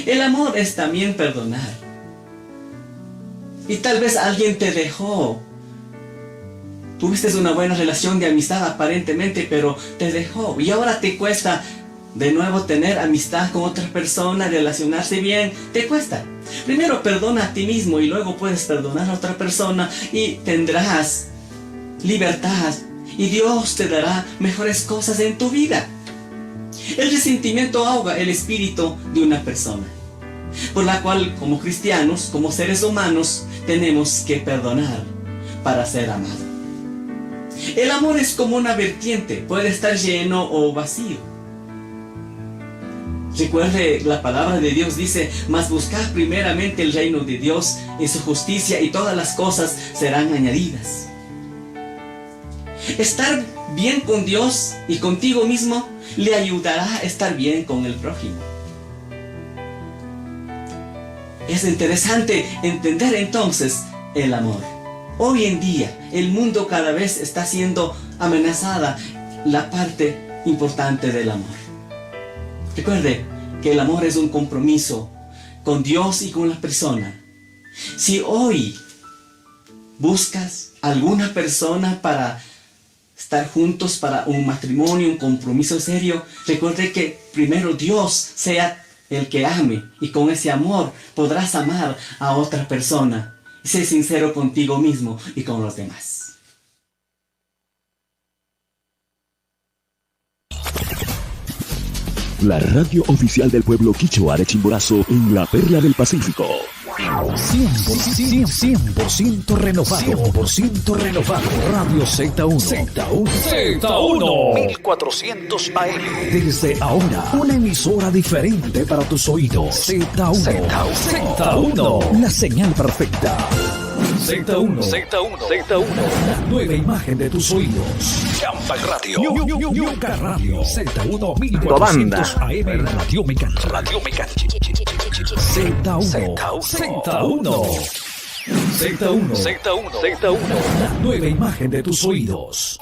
El amor es también perdonar. Y tal vez alguien te dejó. Tuviste una buena relación de amistad aparentemente, pero te dejó. Y ahora te cuesta de nuevo tener amistad con otra persona, relacionarse bien. Te cuesta. Primero perdona a ti mismo y luego puedes perdonar a otra persona y tendrás libertad. Y Dios te dará mejores cosas en tu vida. El resentimiento ahoga el espíritu de una persona, por la cual como cristianos, como seres humanos, tenemos que perdonar para ser amados. El amor es como una vertiente, puede estar lleno o vacío. Recuerde, la palabra de Dios dice: mas buscad primeramente el reino de Dios y su justicia, y todas las cosas serán añadidas. Estar bien con Dios y contigo mismo le ayudará a estar bien con el prójimo. Es interesante entender entonces el amor. Hoy en día el mundo cada vez está siendo amenazada la parte importante del amor. Recuerde que el amor es un compromiso con Dios y con la persona. Si hoy buscas alguna persona para estar juntos, para un matrimonio, un compromiso serio, recuerde que primero Dios sea el que ame, y con ese amor podrás amar a otra persona. Sé sincero contigo mismo y con los demás. La radio oficial del pueblo quichua de Chimborazo en la Perla del Pacífico. 100% renovado. 100% renovado. Radio Z1. Z1. 1400 AM. Desde ahora, una emisora diferente para tus oídos. Z1. Z1. La señal perfecta. Z1. La nueva imagen de tus oídos. Campa Radio. Yuca Radio. Z1 1400 AM. Radio Mecánica. Z1. La nueva imagen de tus oídos.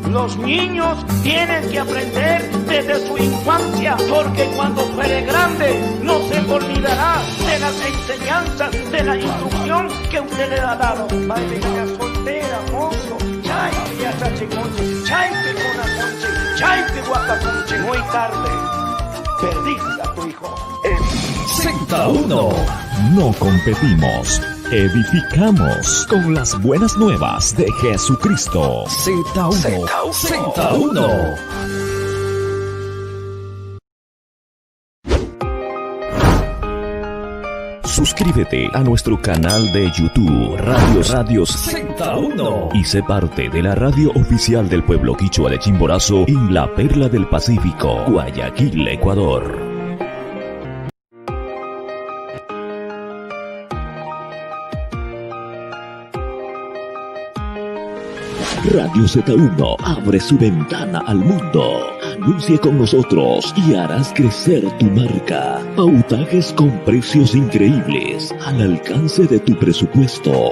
Los niños tienen que aprender desde su infancia, porque cuando fuere grande no se olvidará de las enseñanzas, de la instrucción que usted le ha dado. Madre mía soltera, mozo, chay, ya está chiconche, chay, que conaconche, chay, que guapaconche, muy tarde. Perdiste a tu hijo. Z1. No competimos, edificamos con las buenas nuevas de Jesucristo. Z1. Suscríbete a nuestro canal de YouTube, Radios Z1. y sé parte de la radio oficial del pueblo quichua de Chimborazo en la Perla del Pacífico, Guayaquil, Ecuador. Radio Z1 abre su ventana al mundo. Anuncie con nosotros y harás crecer tu marca. Pautajes con precios increíbles, al alcance de tu presupuesto.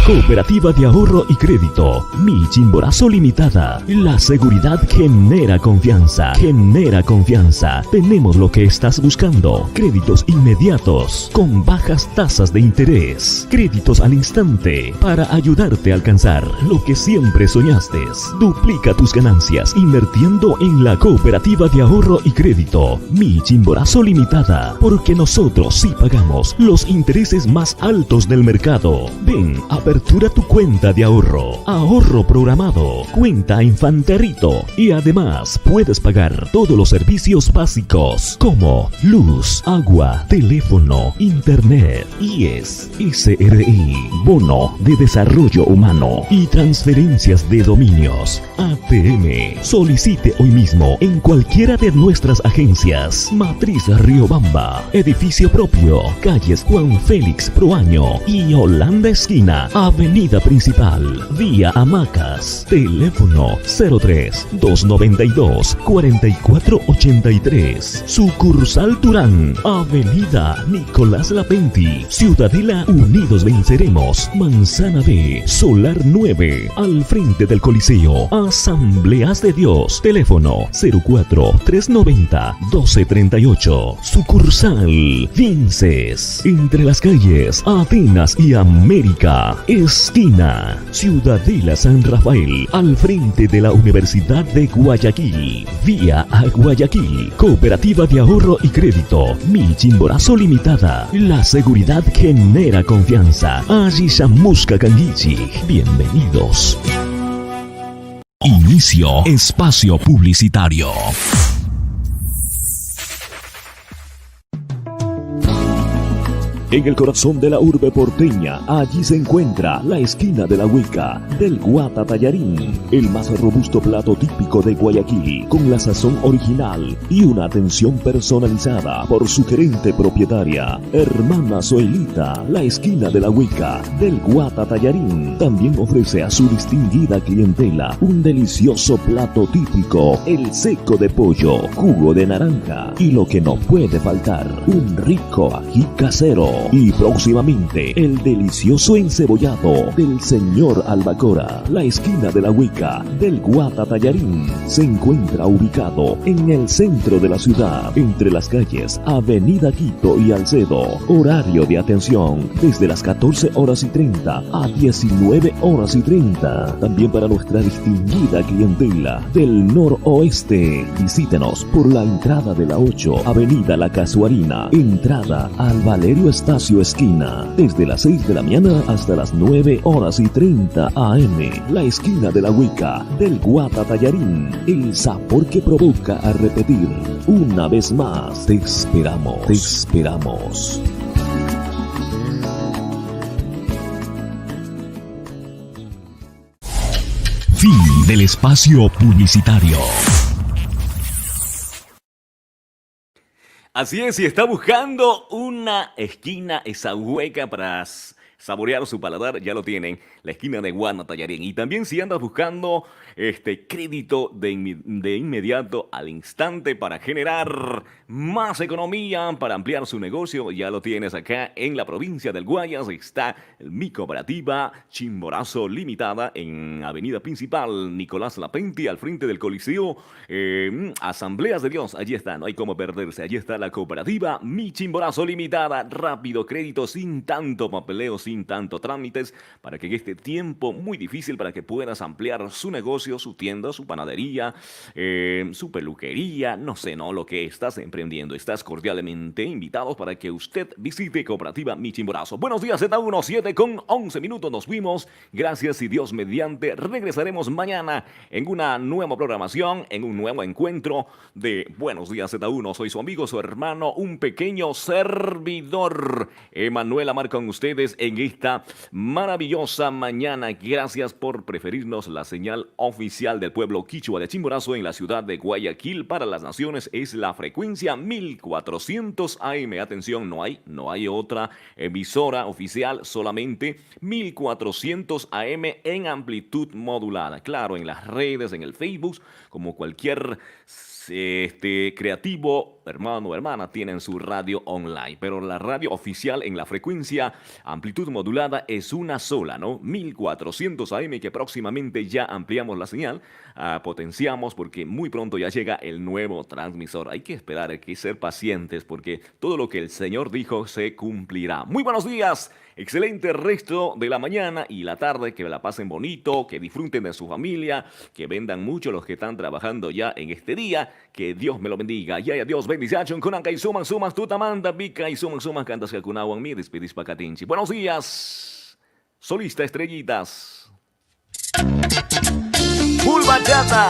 Cooperativa de Ahorro y Crédito, Mi Chimborazo Limitada. La seguridad genera confianza. Tenemos lo que estás buscando. Créditos inmediatos, con bajas tasas de interés. Créditos al instante, para ayudarte a alcanzar lo que siempre soñaste. Duplica tus ganancias invirtiendo en la Cooperativa de Ahorro y Crédito, Mi Chimborazo Limitada. Porque nosotros sí pagamos los intereses más altos del mercado. Ven, apertura tu cuenta de ahorro programado, cuenta Infanterrito, y además puedes pagar todos los servicios básicos como luz, agua, teléfono, internet, IES, SRI, bono de desarrollo humano y transferencias de dominios. ATM. Solicite hoy mismo en cualquiera de nuestras agencias. Matriz Riobamba, edificio propio, calles Juan Félix Proaño y Holanda Esquina, Avenida Principal, vía Hamacas. Teléfono 03-292-4483. Sucursal Turán, Avenida Nicolás Lapenti, Ciudadela Unidos Venceremos, Manzana B, Solar 9, al frente del Coliseo. Asambleas de Dios. Teléfono 04-390-1238. Sucursal Vinces, entre las calles Atenas y América, esquina Ciudadela San Rafael, al frente de la Universidad de Guayaquil, vía a Guayaquil. Cooperativa de Ahorro y Crédito, Mi Chimborazo Limitada. La seguridad genera confianza. Ayishamushka Kangichi. Bienvenidos. Inicio espacio publicitario. En el corazón de la urbe porteña, allí se encuentra la esquina de la Hueca del Guata Tallarín, el más robusto plato típico de Guayaquil, con la sazón original y una atención personalizada por su gerente propietaria, Hermana Zoelita. La esquina de la Hueca del Guata Tallarín también ofrece a su distinguida clientela un delicioso plato típico, el seco de pollo, jugo de naranja y lo que no puede faltar, un rico ají casero. Y próximamente el delicioso encebollado del señor Albacora. La esquina de la Hueca del Guata Tallarín se encuentra ubicado en el centro de la ciudad, entre las calles Avenida Quito y Alcedo. Horario de atención desde las 14:30 a 19:30. También para nuestra distinguida clientela del noroeste, visítenos por la entrada de la 8 Avenida La Casuarina, entrada al Valerio Estado Espacio Esquina, desde las 6 de la mañana hasta las 9:30 AM. La esquina de la Huica, del Guata Tallarín, el sabor que provoca a repetir. Una vez más, te esperamos, te esperamos. Fin del espacio publicitario. Así es, si está buscando una esquina, esa hueca para saborear su paladar, ya lo tienen, la esquina de Guata Tallarín. Y también si andas buscando crédito de inmediato, al instante, para generar más economía, para ampliar su negocio, ya lo tienes acá en la provincia del Guayas. Está mi cooperativa Chimborazo Limitada en Avenida Principal Nicolás Lapenti, al frente del Coliseo. Asambleas de Dios, allí está, no hay cómo perderse. Allí está la cooperativa Mi Chimborazo Limitada. Rápido crédito, sin tanto papeleo, sin tanto trámites, para que en este tiempo muy difícil, para que puedas ampliar su negocio, su tienda, su panadería, su peluquería, no sé, lo que estás emprendiendo. Estás cordialmente invitados para que usted visite Cooperativa Mi Chimborazo. Buenos días, Z1, 7:11. Nos fuimos. Gracias y Dios mediante. Regresaremos mañana en una nueva programación, en un nuevo encuentro de Buenos días, Z1. Soy su amigo, su hermano, un pequeño servidor, Emanuel Amar, con ustedes en esta maravillosa mañana. Gracias por preferirnos. La señal oficial del pueblo quichua de Chimborazo en la ciudad de Guayaquil para las naciones es la frecuencia 1400 AM. Atención, no hay otra emisora oficial, solamente 1400 AM en amplitud modulada. Claro, en las redes, en el Facebook, como cualquier creativo hermano o hermana tienen su radio online, pero la radio oficial en la frecuencia amplitud modulada es una sola, 1400 AM, que próximamente ya ampliamos la señal, potenciamos, porque muy pronto ya llega el nuevo transmisor. Hay que esperar, hay que ser pacientes, porque todo lo que el Señor dijo se cumplirá. Muy buenos días, excelente resto de la mañana y la tarde, que la pasen bonito, que disfruten de su familia, que vendan mucho los que están trabajando ya en este día. Que Dios me lo bendiga. Ya, Dios bendición. Kunanka y suman tutamanda pica y suman cantas que kunawan mi despedis pacatinchi. Buenos días, solista estrellitas. Full bachata.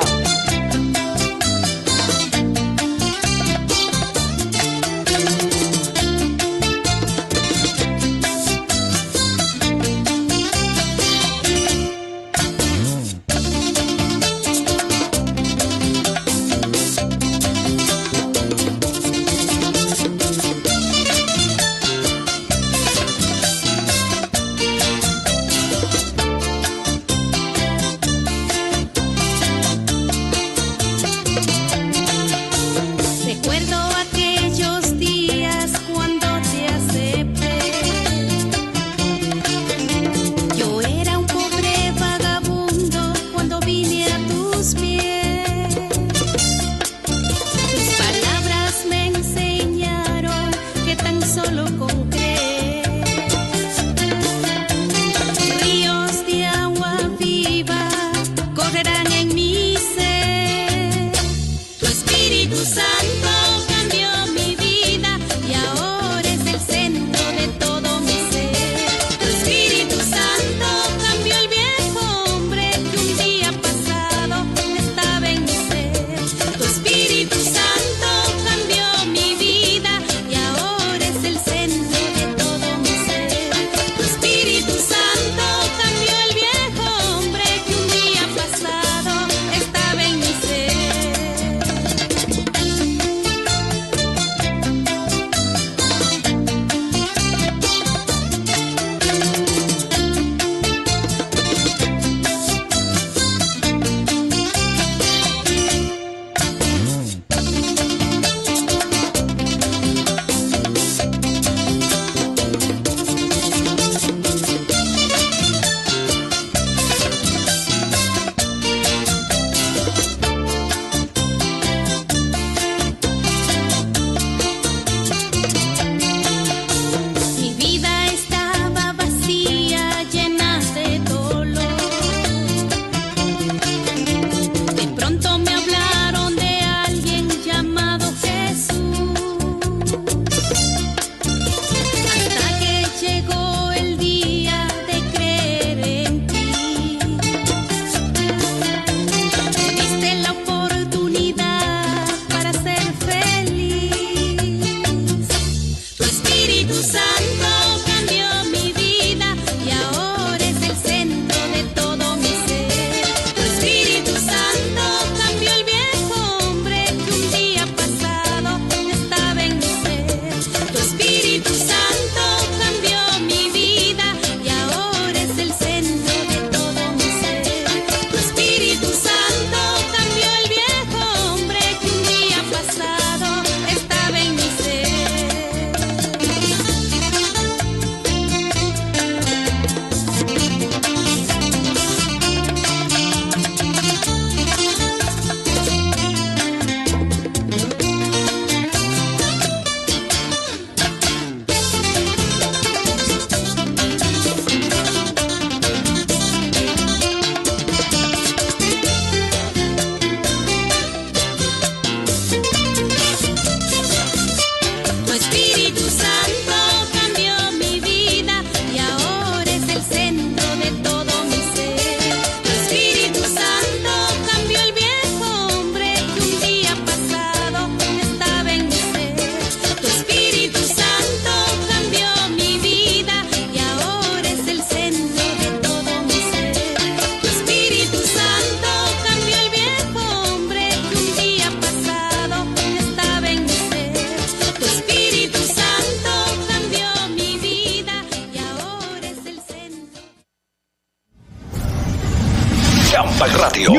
Yucampa Radio.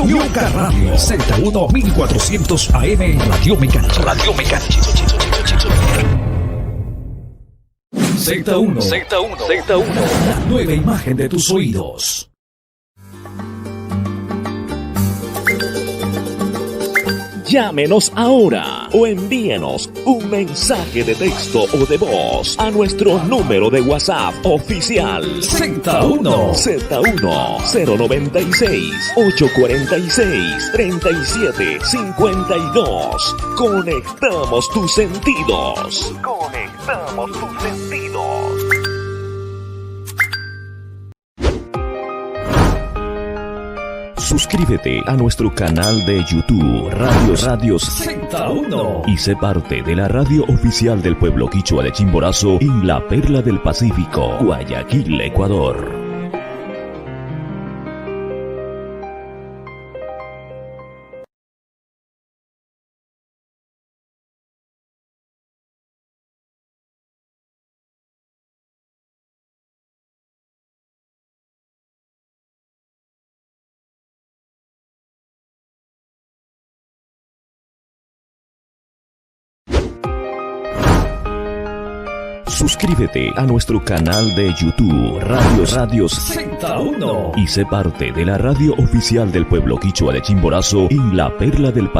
Yuca Radio. Z1 1400 AM. Radio Mecánica. Radio Mecánica. Z1. La nueva imagen de tus oídos. Llámenos ahora o envíenos un mensaje de texto o de voz a nuestro número de WhatsApp oficial Z1 096 846 3752. Conectamos tus sentidos. Conectamos tus sentidos. Suscríbete a nuestro canal de YouTube Radios Z1 y sé parte de la radio oficial del pueblo quichua de Chimborazo en la Perla del Pacífico, Guayaquil, Ecuador. Suscríbete a nuestro canal de YouTube Radios Z1 y sé parte de la radio oficial del pueblo quichua de Chimborazo en la Perla del Pacífico.